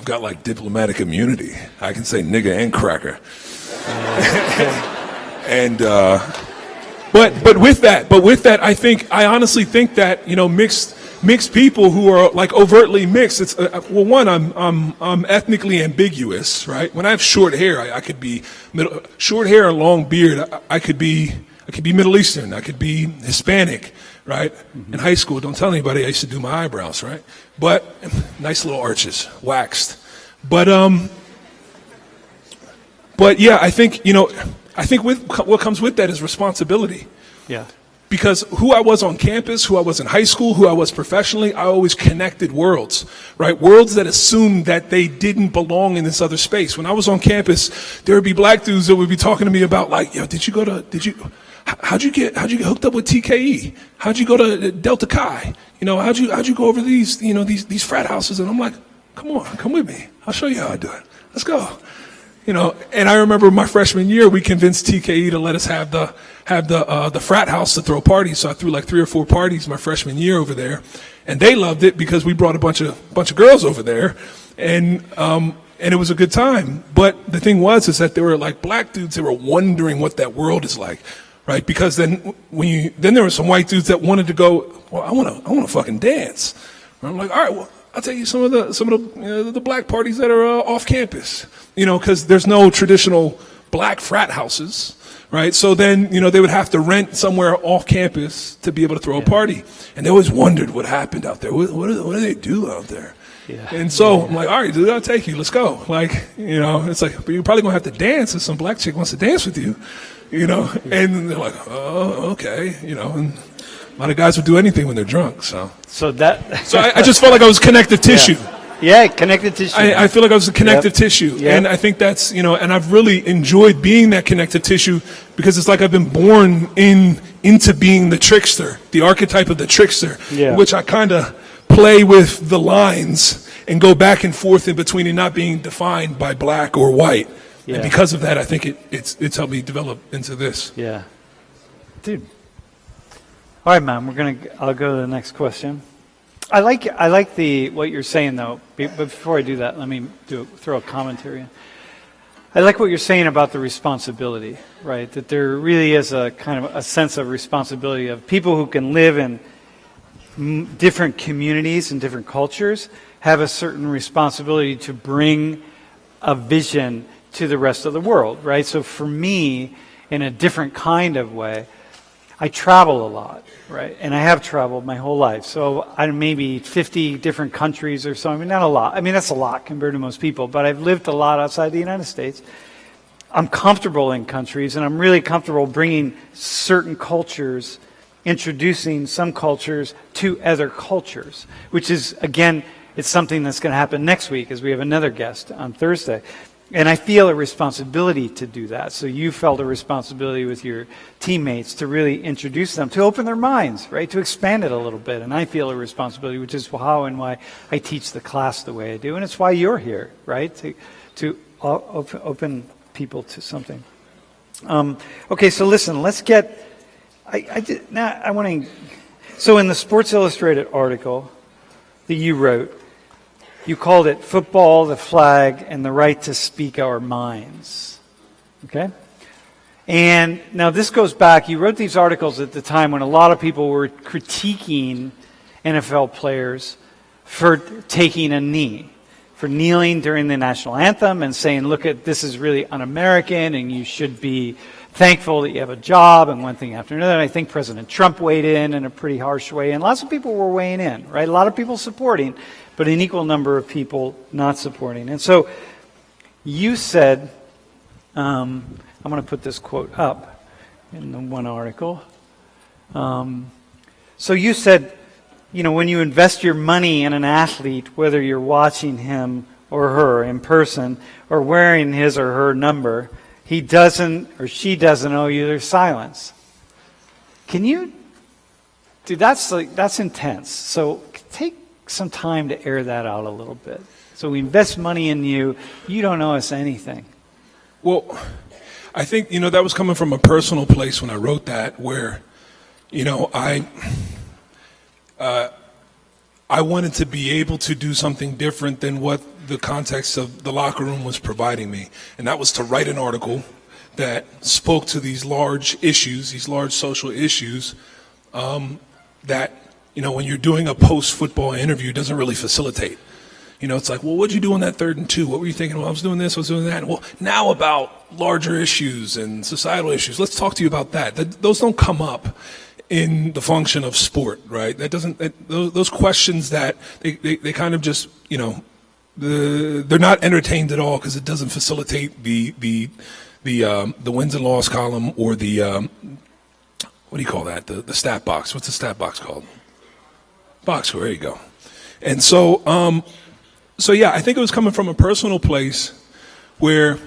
got like diplomatic immunity. I can say nigga and cracker. And but with that, I honestly think that mixed people who are like overtly mixed. It's well, one, I'm ethnically ambiguous, right? When I have short hair, I could be short hair or long beard. I could be Middle Eastern. I could be Hispanic. Right? In high school, don't tell anybody I used to do my eyebrows, right? But nice little arches, waxed. But yeah, I think with what comes with that is responsibility. Yeah. Because who I was on campus, who I was in high school, who I was professionally, I always connected worlds, right? Worlds that assumed that they didn't belong in this other space. When I was on campus, there would be black dudes that would be talking to me about like, how'd you get hooked up with TKE? How'd you go to Delta Chi? How'd you go over these, these frat houses? And I'm like, come with me. I'll show you how I do it. Let's go. And I remember my freshman year, we convinced TKE to let us have the frat house to throw parties. So I threw like 3 or 4 parties my freshman year over there, and they loved it because we brought a bunch of girls over there, and it was a good time. But the thing is that there were like black dudes that were wondering what that world is like. Right, because then there were some white dudes that wanted to go. Well, I want to fucking dance. And I'm like, all right, well, I'll tell you some of the black parties that are off campus. Because there's no traditional black frat houses, right? So then they would have to rent somewhere off campus to be able to throw a party, and they always wondered what happened out there. What do they do out there? Yeah. And so I'm like, all right, dude, I'll take you. Let's go. Like, it's like, but you're probably gonna have to dance if some black chick wants to dance with you. And they're like, oh, okay, and a lot of guys would do anything when they're drunk, so I just felt like I was connective tissue. Yeah, connective tissue. I feel like I was a connective tissue, and I think that's, and I've really enjoyed being that connective tissue because it's like I've been born into being the trickster, the archetype of the trickster, which I kind of play with the lines and go back and forth in between and not being defined by black or white. Yeah. And because of that, I think it's helped me develop into this. Yeah. Dude. All right, man, I'll go to the next question. I like what you're saying though. But before I do that, let me throw a commentary in. I like what you're saying about the responsibility, right? That there really is a kind of a sense of responsibility of people who can live in different communities and different cultures have a certain responsibility to bring a vision to the rest of the world, right? So for me, in a different kind of way, I travel a lot, right? And I have traveled my whole life. So I'm maybe 50 different countries or so. I mean, not a lot. I mean, that's a lot compared to most people, but I've lived a lot outside the United States. I'm comfortable in countries, and I'm really comfortable bringing certain cultures, introducing some cultures to other cultures, which is, again, it's something that's going to happen next week as we have another guest on Thursday. And I feel a responsibility to do that. So you felt a responsibility with your teammates to really introduce them, to open their minds, right? To expand it a little bit. And I feel a responsibility, which is how and why I teach the class the way I do. And it's why you're here, right? To open people to something. Okay, so listen, let's get, I want to, so in the Sports Illustrated article that you wrote, you called it Football, the Flag, and the Right to Speak Our Minds. Okay? And now this goes back, you wrote these articles at the time when a lot of people were critiquing NFL players for taking a knee, for kneeling during the national anthem and saying, look, this is really un-American and you should be thankful that you have a job, and one thing after another. And I think President Trump weighed in a pretty harsh way, and lots of people were weighing in, right? A lot of people supporting, but an equal number of people not supporting. And so you said, I'm going to put this quote up in the one article. So you said, when you invest your money in an athlete, whether you're watching him or her in person or wearing his or her number, he doesn't or she doesn't owe you their silence. Can you, dude, that's intense. So take some time to air that out a little bit. So we invest money in you. You don't owe us anything. Well, I think, that was coming from a personal place when I wrote that, where, I wanted to be able to do something different than what the context of the locker room was providing me. And that was to write an article that spoke to these large issues, these large social issues, that, when you're doing a post-football interview, it doesn't really facilitate. It's like, well, what'd you do on that 3rd and 2? What were you thinking? Well, I was doing this, I was doing that. Well, now about larger issues and societal issues. Let's talk to you about that. Those don't come up in the function of sport, right? Those questions that they kind of just, they're not entertained at all because it doesn't facilitate the wins and loss column or the, what do you call that? The stat box. What's the stat box called? Box score, there you go. And so yeah, I think it was coming from a personal place where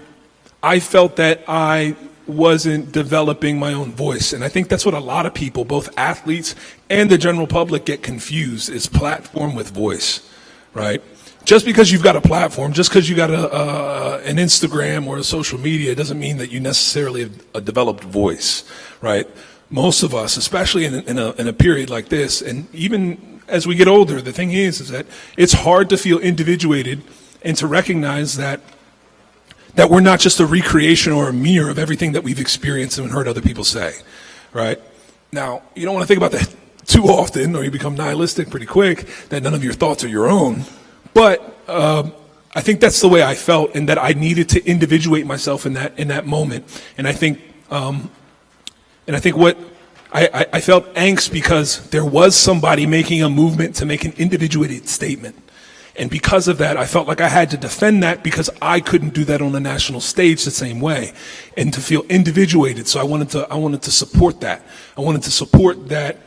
I felt that I wasn't developing my own voice. And I think that's what a lot of people, both athletes and the general public, get confused, is platform with voice, right? Just because you've got a platform, just because you got an Instagram or a social media, doesn't mean that you necessarily have a developed voice, right? Most of us, especially in a period like this, and even as we get older, the thing is that it's hard to feel individuated and to recognize that we're not just a recreation or a mirror of everything that we've experienced and heard other people say, right? Now, you don't want to think about that too often, or you become nihilistic pretty quick, that none of your thoughts are your own. But I think that's the way I felt, and that I needed to individuate myself in that moment. And I think what I felt angst because there was somebody making a movement to make an individuated statement. And because of that, I felt like I had to defend that because I couldn't do that on the national stage the same way, and to feel individuated. So I wanted to support that. I wanted to support that,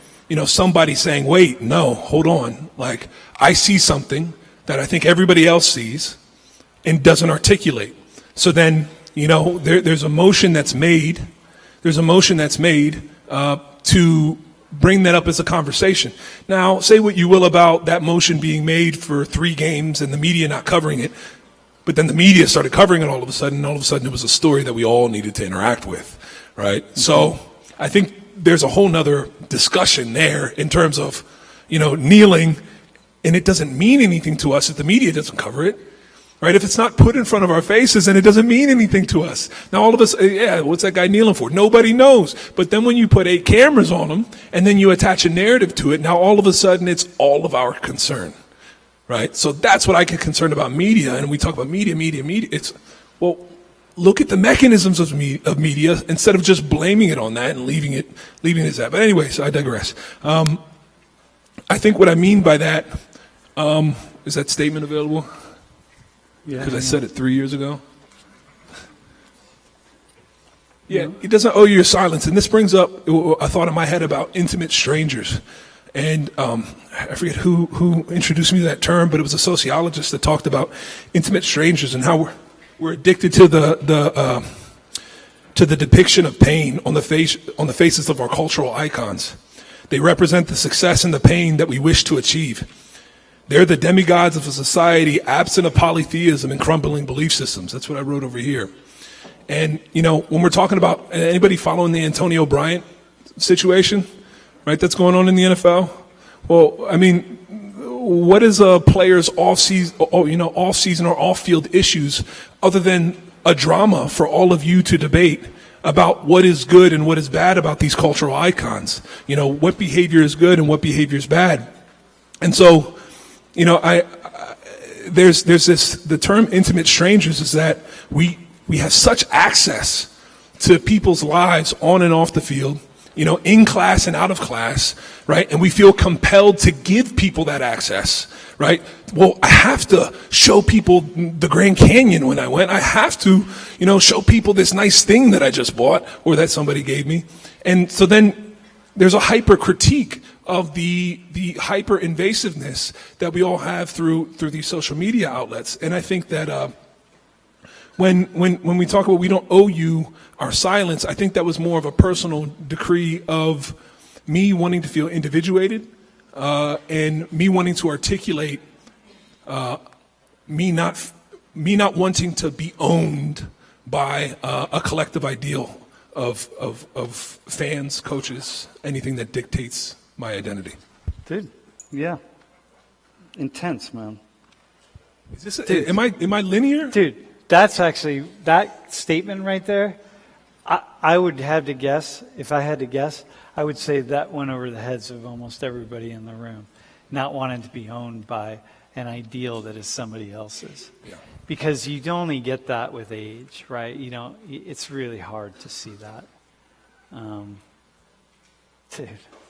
somebody saying, wait, no, hold on. Like, I see something that I think everybody else sees and doesn't articulate. So then, there's a motion that's made. There's a motion that's made to bring that up as a conversation. Now, say what you will about that motion being made for 3 games and the media not covering it, but then the media started covering it all of a sudden, and all of a sudden it was a story that we all needed to interact with, right? So I think there's a whole nother discussion there in terms of, kneeling and it doesn't mean anything to us if the media doesn't cover it. Right? If it's not put in front of our faces, then it doesn't mean anything to us. Now all of us, yeah, what's that guy kneeling for? Nobody knows. But then when you put 8 cameras on him and then you attach a narrative to it, now all of a sudden it's all of our concern. Right? So that's what I get concerned about media. And we talk about media. It's, well, look at the mechanisms of media instead of just blaming it on that and leaving it as that. But anyways, I digress. I think what I mean by that, is that statement available? Because I said it 3 years ago. Yeah, it doesn't owe you your silence. And this brings up a thought in my head about intimate strangers. And I forget who introduced me to that term, but it was a sociologist that talked about intimate strangers and how we're addicted to the depiction of pain on the faces of our cultural icons. They represent the success and the pain that we wish to achieve. They're the demigods of a society absent of polytheism and crumbling belief systems. That's what I wrote over here. And, when we're talking about anybody following the Antonio Bryant situation, right, that's going on in the NFL? Well, I mean, what is a player's off-season or off-field issues other than a drama for all of you to debate about what is good and what is bad about these cultural icons? What behavior is good and what behavior is bad. And so, there's this, the term intimate strangers is that we have such access to people's lives on and off the field, in class and out of class, right? And we feel compelled to give people that access, right? Well, I have to show people the Grand Canyon when I went. I have to, show people this nice thing that I just bought or that somebody gave me. And so then there's a hyper critique of the hyper invasiveness that we all have through these social media outlets. And I think that when we talk about we don't owe you our silence, I think that was more of a personal decree of me wanting to feel individuated and me wanting to articulate me not wanting to be owned by a collective ideal of fans, coaches, anything that dictates my identity. Dude, yeah. Intense, man. Is this am I linear? Dude, that's actually, that statement right there, I would have to guess, if I had to guess, I would say that went over the heads of almost everybody in the room, not wanting to be owned by an ideal that is somebody else's. Yeah. Because you only get that with age, right? It's really hard to see that. Dude,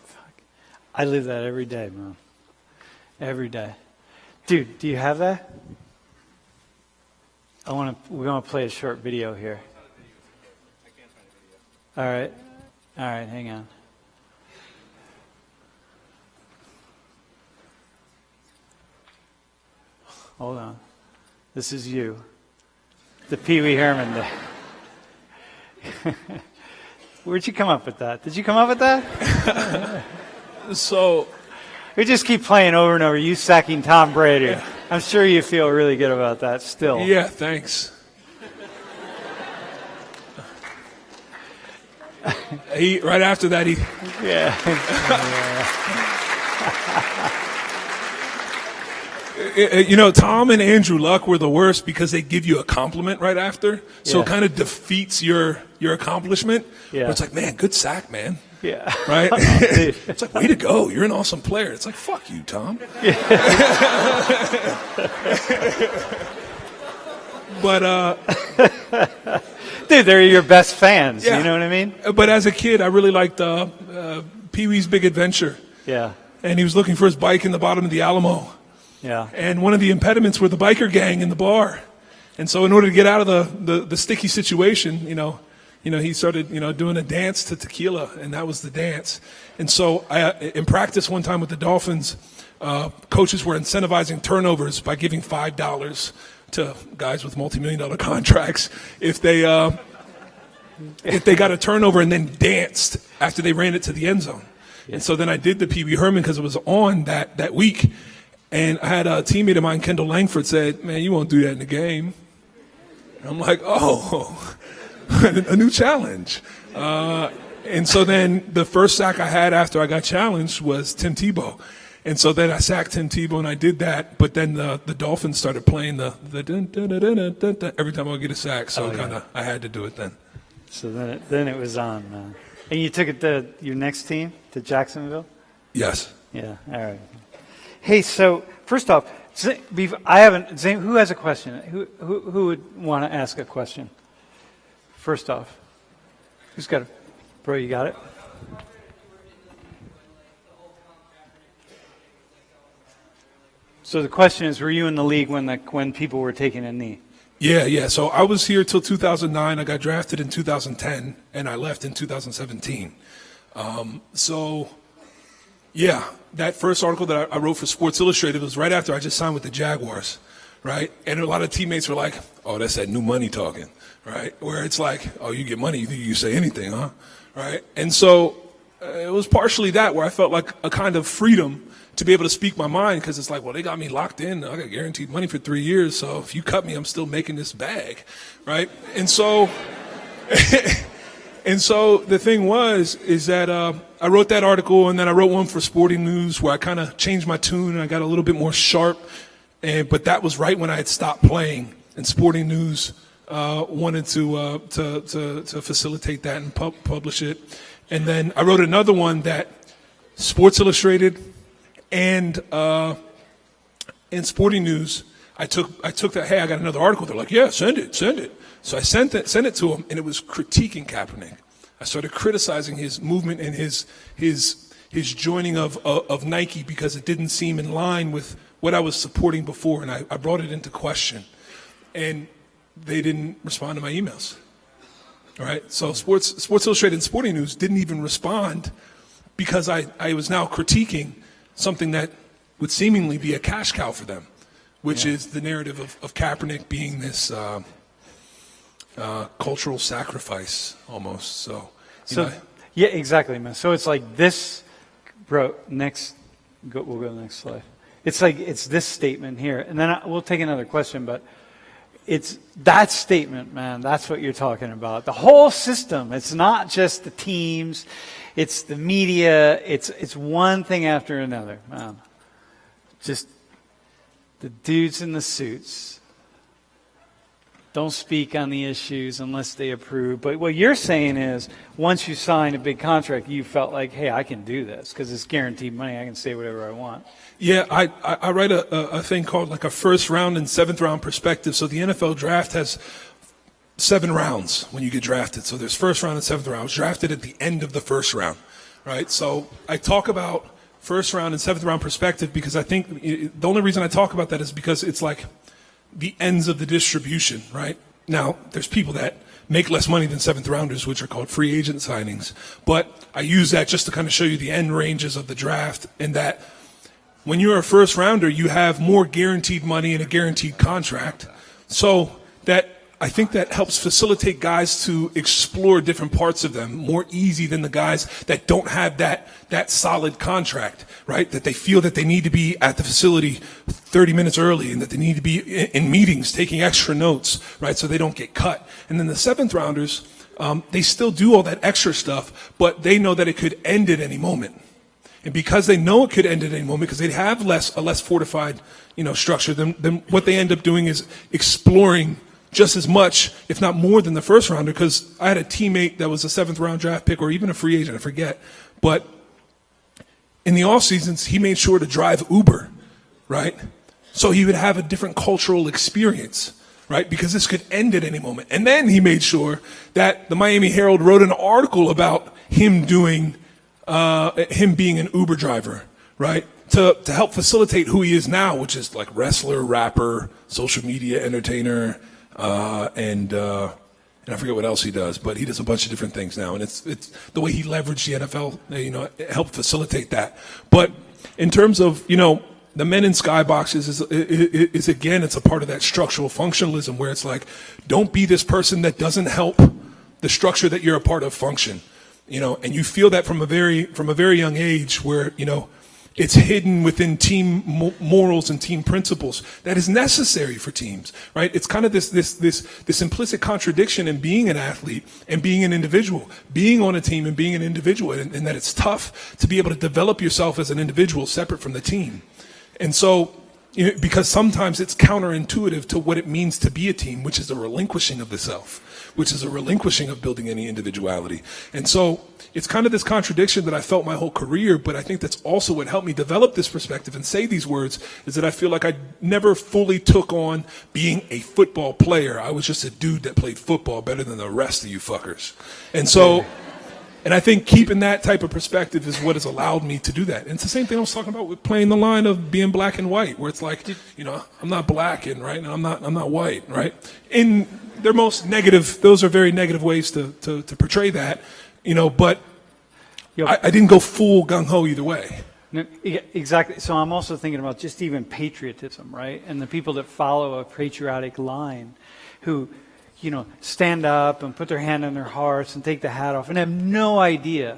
fuck. I live that every day, man. Every day. Dude, do you have that? We're gonna play a short video here. All right, hang on. Hold on. This is you. The Pee Wee Herman day. Where'd you come up with that? Did you come up with that? So We just keep playing over and over. You sacking Tom Brady. Yeah. I'm sure you feel really good about that still. Yeah, thanks. Right after that, Yeah. Tom and Andrew Luck were the worst because they give you a compliment right after. So it kind of defeats your accomplishment. Yeah. But it's like, man, good sack, man. Yeah. Right? It's like, way to go. You're an awesome player. It's like, fuck you, Tom. But, dude, they're your best fans. Yeah. You know what I mean? But as a kid, I really liked Pee-wee's Big Adventure. Yeah. And he was looking for his bike in the bottom of the Alamo. Yeah. And one of the impediments were the biker gang in the bar. And so in order to get out of the sticky situation, he started, doing a dance to tequila, and that was the dance. And so in practice one time with the Dolphins, coaches were incentivizing turnovers by giving $5 to guys with multi-million-dollar contracts if they got a turnover and then danced after they ran it to the end zone. Yeah. And so then I did the Pee Wee Herman because it was on that week. And I had a teammate of mine, Kendall Langford, said, man, you won't do that in the game. And I'm like, oh, a new challenge. And so then the first sack I had after I got challenged was Tim Tebow. And so then I sacked Tim Tebow, and I did that. But then the Dolphins started playing the dun, dun, dun, dun, dun, dun, every time I would get a sack. So I had to do it then. So then it was on. And you took it to your next team, to Jacksonville? Yes. Yeah, all right. Hey, so first off, who has a question? Who would want to ask a question? First off, who's got it? Bro, you got it? So the question is, were you in the league when people were taking a knee? Yeah. So I was here till 2009. I got drafted in 2010, and I left in 2017. Yeah, that first article that I wrote for Sports Illustrated was right after I just signed with the Jaguars, right? And a lot of teammates were like, oh, that's that new money talking, right? Where it's like, oh, you get money, you say anything, huh? Right? And so it was partially that where I felt like a kind of freedom to be able to speak my mind, because it's like, well, they got me locked in. I got guaranteed money for 3 years, so if you cut me, I'm still making this bag, right? And so... And so the thing is that I wrote that article, and then I wrote one for Sporting News where I kind of changed my tune and I got a little bit more sharp. But that was right when I had stopped playing, and Sporting News wanted to facilitate that and publish it. And then I wrote another one that Sports Illustrated and Sporting News. I took that. Hey, I got another article. They're like, yeah, send it. So I sent it to him, and it was critiquing Kaepernick. I started criticizing his movement and his joining of Nike because it didn't seem in line with what I was supporting before, and I brought it into question. And they didn't respond to my emails. All right, so Sports Illustrated and Sporting News didn't even respond because I was now critiquing something that would seemingly be a cash cow for them, which is the narrative of Kaepernick being this cultural sacrifice almost. So yeah, exactly, man. So it's like this, bro. We'll go to the next slide. It's like it's this statement here, and then we'll take another question, but it's that statement, man. That's what you're talking about. The whole system. It's not just the teams. It's the media. It's one thing after another, man. Just the dudes in the suits don't speak on the issues unless they approve. But what you're saying is, once you sign a big contract, you felt like, hey, I can do this because it's guaranteed money. I can say whatever I want. Yeah, I write a thing called like a first round and seventh round perspective. So the NFL draft has 7 rounds when you get drafted. So there's first round and seventh round. I was drafted at the end of the first round, right? So I talk about first round and seventh round perspective because I think the only reason I talk about that is because it's like the ends of the distribution, right? Now, there's people that make less money than seventh rounders, which are called free agent signings. But I use that just to kind of show you the end ranges of the draft, and that when you're a first rounder, you have more guaranteed money and a guaranteed contract. So that I think that helps facilitate guys to explore different parts of them more easy than the guys that don't have that solid contract, right? That they feel that they need to be at the facility 30 minutes early and that they need to be in meetings taking extra notes, right? So they don't get cut. And then the seventh rounders, they still do all that extra stuff, but they know that it could end at any moment. And because they know it could end at any moment, because they have a less fortified, structure, then what they end up doing is exploring just as much, if not more, than the first rounder. Because I had a teammate that was a seventh round draft pick, or even a free agent, I forget. But in the off seasons, he made sure to drive Uber, right? So he would have a different cultural experience, right? Because this could end at any moment. And then he made sure that the Miami Herald wrote an article about him being an Uber driver, right? To help facilitate who he is now, which is like wrestler, rapper, social media entertainer, and I forget what else he does, but he does a bunch of different things now. And it's the way he leveraged the NFL, it helped facilitate that. But in terms of, the men in skyboxes is again, it's a part of that structural functionalism where it's like, don't be this person that doesn't help the structure that you're a part of function. And you feel that from a very young age where, It's hidden within team morals and team principles that is necessary for teams, right? It's kind of this implicit contradiction in being an athlete and being an individual, being on a team and being an individual, and that it's tough to be able to develop yourself as an individual separate from the team. And so, because sometimes it's counterintuitive to what it means to be a team, which is a relinquishing of the self, which is a relinquishing of building any individuality. And so it's kind of this contradiction that I felt my whole career, but I think that's also what helped me develop this perspective and say these words, is that I feel like I never fully took on being a football player. I was just a dude that played football better than the rest of you fuckers. And so, and I think keeping that type of perspective is what has allowed me to do that. And it's the same thing I was talking about with playing the line of being black and white, where it's like, I'm not black and right, and I'm not white, right? In their most negative, those are very negative ways to portray that, but I didn't go full gung-ho either way. No, exactly. So I'm also thinking about just even patriotism, right? And the people that follow a patriotic line who, stand up and put their hand on their hearts and take the hat off and have no idea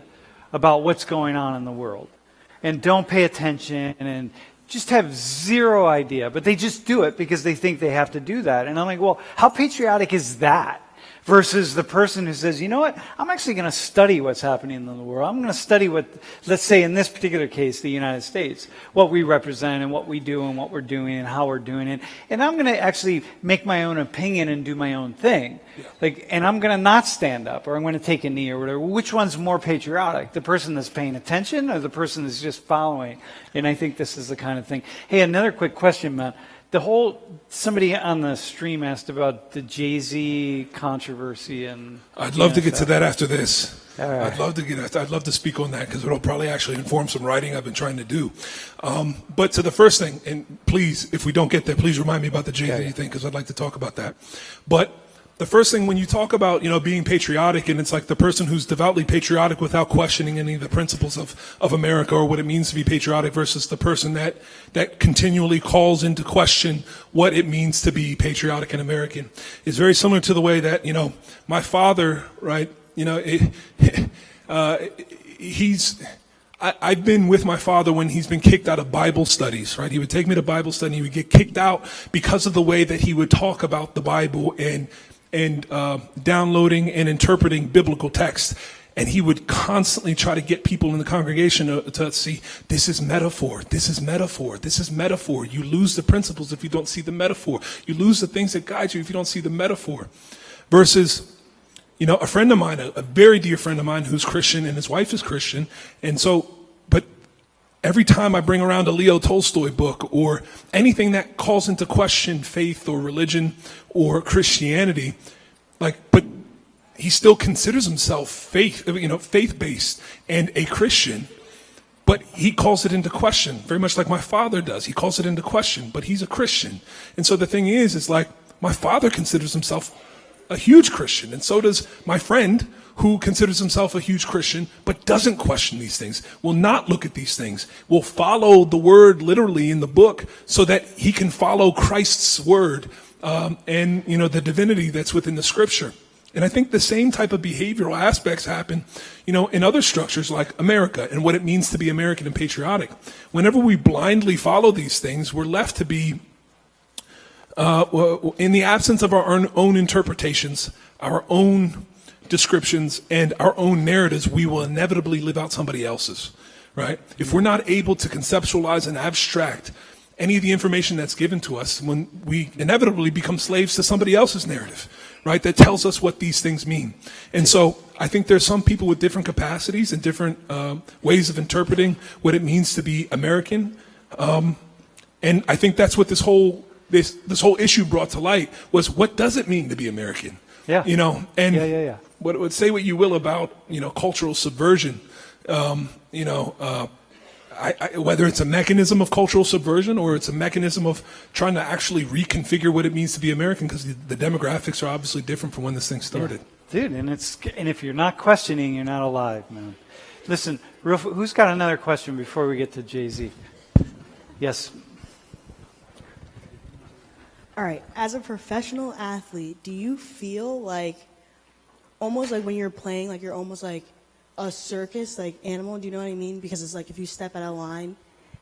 about what's going on in the world and don't pay attention and just have zero idea, but they just do it because they think they have to do that. And I'm like, well, how patriotic is that? Versus the person who says, you know what, I'm actually going to study what's happening in the world. I'm going to study what, let's say in this particular case, the United States, what we represent and what we do and what we're doing and how we're doing it. And I'm going to actually make my own opinion and do my own thing. Yeah. And I'm going to not stand up or I'm going to take a knee or whatever. Which one's more patriotic? The person that's paying attention or the person that's just following? And I think this is the kind of thing. Hey, another quick question, Matt. Somebody on the stream asked about the Jay-Z controversy and I'd love to get to that after this. All right. I'd love to speak on that because it'll probably actually inform some writing I've been trying to do. But to the first thing, and please, if we don't get there, please remind me about the Jay-Z thing because I'd like to talk about that. But the first thing, when you talk about, being patriotic, and it's like the person who's devoutly patriotic without questioning any of the principles of America or what it means to be patriotic versus the person that continually calls into question what it means to be patriotic and American is very similar to the way that, my father, right, I've been with my father when he's been kicked out of Bible studies, right? He would take me to Bible study. He would get kicked out because of the way that he would talk about the Bible and downloading and interpreting biblical text. And he would constantly try to get people in the congregation to see, this is metaphor, this is metaphor, this is metaphor. You lose the principles if you don't see the metaphor. You lose the things that guide you if you don't see the metaphor. Versus, a friend of mine, a very dear friend of mine who's Christian and his wife is Christian. And so, but every time I bring around a Leo Tolstoy book or anything that calls into question faith or religion or Christianity, but he still considers himself faith-based and a Christian, but he calls it into question, very much like my father does. He calls it into question, but he's a Christian. And so the thing is like my father considers himself a huge Christian, and so does my friend who considers himself a huge Christian but doesn't question these things, will not look at these things, will follow the word literally in the book so that he can follow Christ's word and the divinity that's within the scripture. And I think the same type of behavioral aspects happen, in other structures like America and what it means to be American and patriotic. Whenever we blindly follow these things, we're left to be, in the absence of our own interpretations, our own descriptions, and our own narratives, we will inevitably live out somebody else's, right? If we're not able to conceptualize and abstract any of the information that's given to us, when we inevitably become slaves to somebody else's narrative, right, that tells us what these things mean. And so I think there's some people with different capacities and different ways of interpreting what it means to be American. And I think that's what this whole issue brought to light was, what does it mean to be American? Yeah. And what say what you will about, cultural subversion, whether it's a mechanism of cultural subversion or it's a mechanism of trying to actually reconfigure what it means to be American, because the demographics are obviously different from when this thing started. Yeah. Dude, and if you're not questioning, you're not alive, man. Listen, who's got another question before we get to Jay-Z? Yes. All right. As a professional athlete, do you feel almost like when you're playing, you're almost like a circus, animal? Do you know what I mean? Because it's like if you step out of line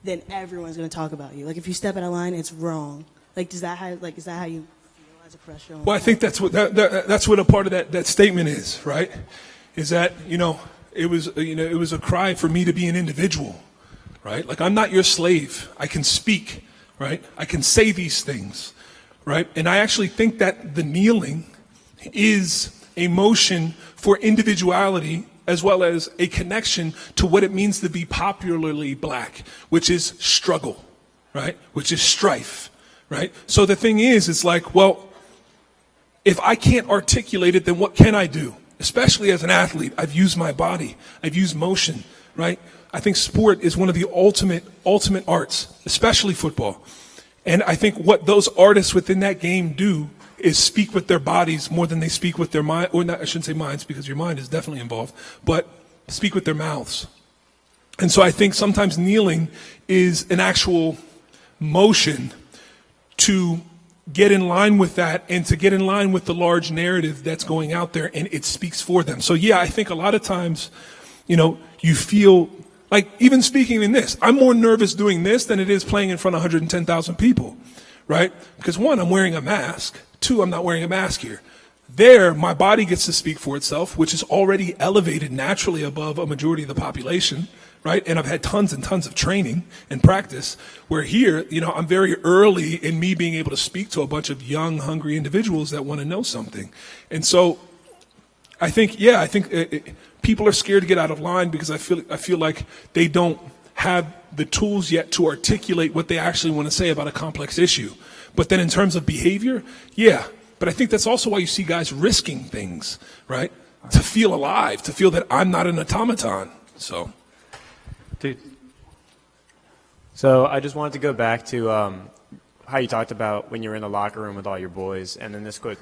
then everyone's going to talk about you. Like if you step out of line, it's wrong. Like is that how you feel as a professional? Well, I think that's what that's what a part of that statement is, right? Is that it was a cry for me to be an individual, right? Like I'm not your slave. I can speak, right? I can say these things, right? And I actually think that the kneeling is a motion for individuality as well as a connection to what it means to be popularly black, which is struggle, right? Which is strife, right? So the thing is, it's like, well, if I can't articulate it, then what can I do? Especially as an athlete, I've used my body, I've used motion, right? I think sport is one of the ultimate arts, especially football. And I think what those artists within that game do is speak with their bodies more than they speak with their mind, or not, I shouldn't say minds because your mind is definitely involved, but speak with their mouths. And so I think sometimes kneeling is an actual motion to get in line with that and to get in line with the large narrative that's going out there, and it speaks for them. So yeah, I think a lot of times, you feel like, even speaking in this, I'm more nervous doing this than it is playing in front of 110,000 people, right? Because one, I'm wearing a mask. Two, I'm not wearing a mask here. There, my body gets to speak for itself, which is already elevated naturally above a majority of the population, right? And I've had tons and tons of training and practice, where here, I'm very early in me being able to speak to a bunch of young, hungry individuals that want to know something. And so I think people are scared to get out of line because I feel like they don't have the tools yet to articulate what they actually want to say about a complex issue. But then in terms of behavior, yeah. But I think that's also why you see guys risking things, right? To feel alive, to feel that I'm not an automaton. So, Dude. So I just wanted to go back to how you talked about when you were in the locker room with all your boys, and then this quote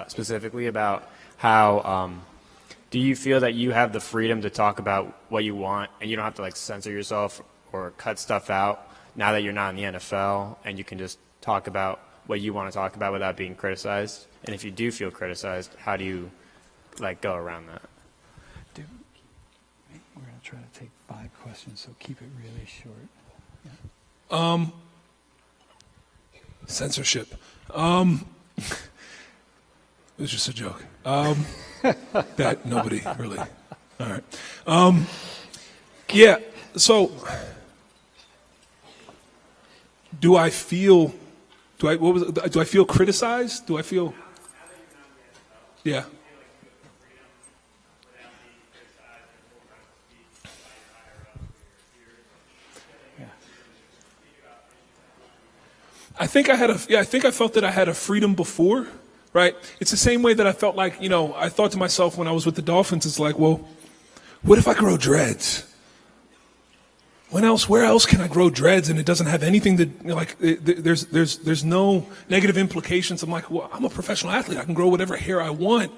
specifically about how do you feel that you have the freedom to talk about what you want and you don't have to censor yourself or cut stuff out now that you're not in the NFL, and you can just talk about what you want to talk about without being criticized? And if you do feel criticized, how do you go around that? Dude, we're going to try to take 5 questions, so keep it really short. Yeah. Censorship. It was just a joke. That nobody really. All right. Yeah. So, do I feel criticized? Do I feel? Yeah. I felt that I had a freedom before, right? It's the same way that I felt like, I thought to myself when I was with the Dolphins, it's like, well, what if I grow dreads? Where else can I grow dreads and it doesn't have anything to, there's no negative implications. I'm like, well, I'm a professional athlete. I can grow whatever hair I want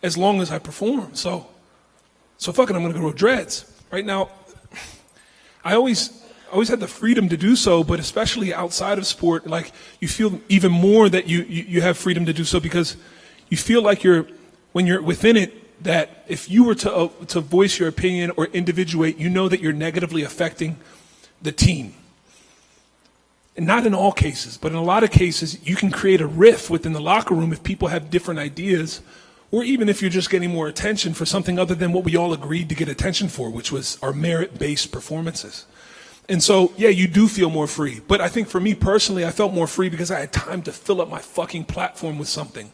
as long as I perform. So fuck it, I'm going to grow dreads. Right now, I always had the freedom to do so, but especially outside of sport, you feel even more that you have freedom to do so because you feel like when you're within it, that if you were to voice your opinion or individuate, you know that you're negatively affecting the team. And not in all cases, but in a lot of cases, you can create a rift within the locker room if people have different ideas, or even if you're just getting more attention for something other than what we all agreed to get attention for, which was our merit-based performances. And so, yeah, you do feel more free. But I think for me personally, I felt more free because I had time to fill up my fucking platform with something,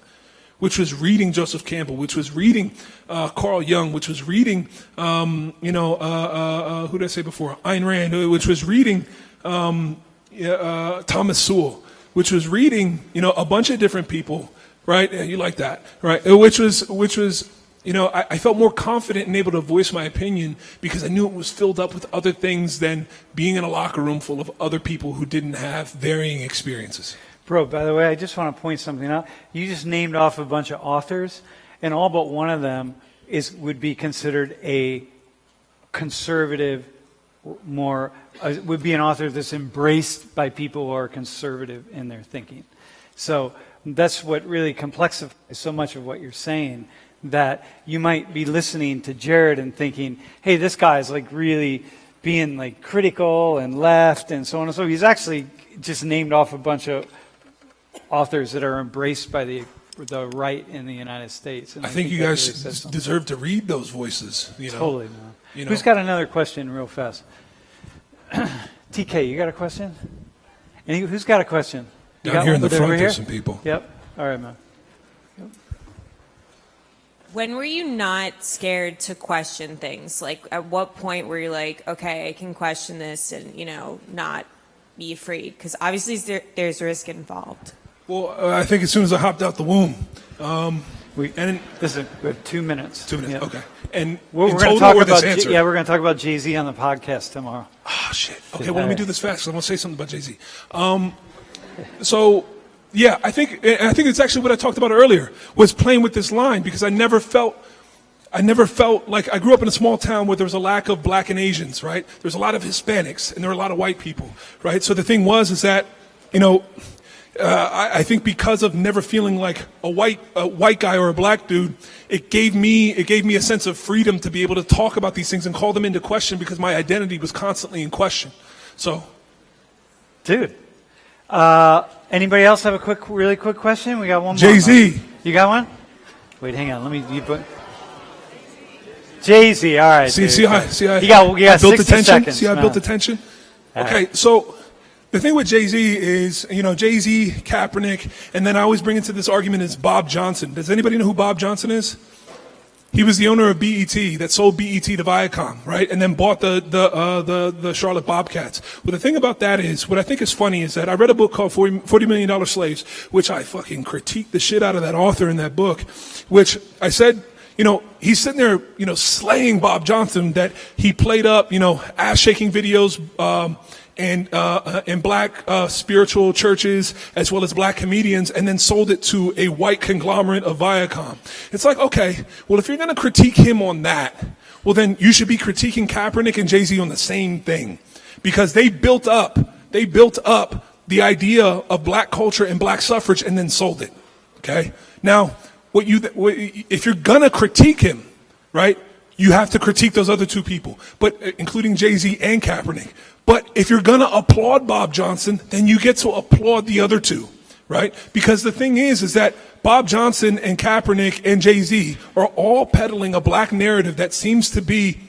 which was reading Joseph Campbell, which was reading Carl Jung, which was reading, who did I say before? Ayn Rand, which was reading Thomas Sowell, which was reading, a bunch of different people, right? Yeah, you like that, right? Which was I felt more confident and able to voice my opinion because I knew it was filled up with other things than being in a locker room full of other people who didn't have varying experiences. Bro, by the way, I just want to point something out. You just named off a bunch of authors, and all but one of them would be considered a conservative, would be an author that's embraced by people who are conservative in their thinking. So that's what really complexifies so much of what you're saying, that you might be listening to Jared and thinking, hey, this guy's really being like critical and left and so on and so. He's actually just named off a bunch of authors that are embraced by the right in the United States. And I think you that guys really says something. deserve to read those voices. Totally, man. You know. Who's got another question real fast? TK, you got a question? Who's got a question? You Down got here one? in the Over front, here? there's some people. Yep. All right, man. When were you not scared to question things? Like, at what point were you like, okay, I can question this and, not be afraid? Because obviously there's risk involved. Well, I think as soon as I hopped out the womb. We have 2 minutes. 2 minutes, Yeah. okay. And We're in going to total talk or this about answer? we're going to talk about Jay-Z on the podcast tomorrow. Oh, shit. Okay, well, let me do this fast because I want to say something about Jay-Z. Yeah, I think it's actually what I talked about earlier, was playing with this line, because I never felt like, I grew up in a small town where there was a lack of black and Asians, right? There was a lot of Hispanics and there were a lot of white people, right? So the thing is that, I think because of never feeling like a white guy or a black dude, it gave me a sense of freedom to be able to talk about these things and call them into question, because my identity was constantly in question. So, Dude, anybody else have a really quick question? We got one more. Jay-Z. You got one? Wait, hang on. Jay-Z. All right. See how you got I built 60 the tension? seconds. See how I built the tension? Okay, so the thing with Jay-Z is, Jay-Z, Kaepernick, and then I always bring into this argument is Bob Johnson. Does anybody know who Bob Johnson is? He was the owner of BET that sold BET to Viacom, right? And then bought the Charlotte Bobcats. Well, the thing about that is, what I think is funny is that I read a book called $40 Million Slaves, which I fucking critiqued the shit out of that author in that book, which I said, he's sitting there, slaying Bob Johnson, that he played up, ass-shaking videos, in black spiritual churches, as well as black comedians, and then sold it to a white conglomerate of Viacom. It's like, okay, well, if you're going to critique him on that, well, then you should be critiquing Kaepernick and Jay-Z on the same thing, because they built up the idea of black culture and black suffrage and then sold it. Okay, now if you're gonna critique him, right, you have to critique those other two people, but including Jay-Z and Kaepernick. But if you're gonna applaud Bob Johnson, then you get to applaud the other two, right? Because the thing is that Bob Johnson and Kaepernick and Jay-Z are all peddling a black narrative that seems to be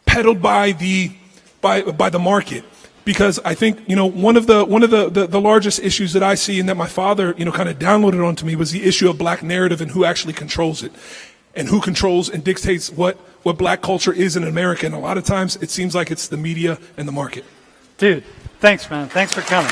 peddled by the market. Because I think, one of the largest issues that I see, and that my father, kind of downloaded onto me, was the issue of black narrative and who actually controls it, and who controls and dictates what black culture is in America. And a lot of times it seems like it's the media and the market. Dude, thanks, man. Thanks for coming.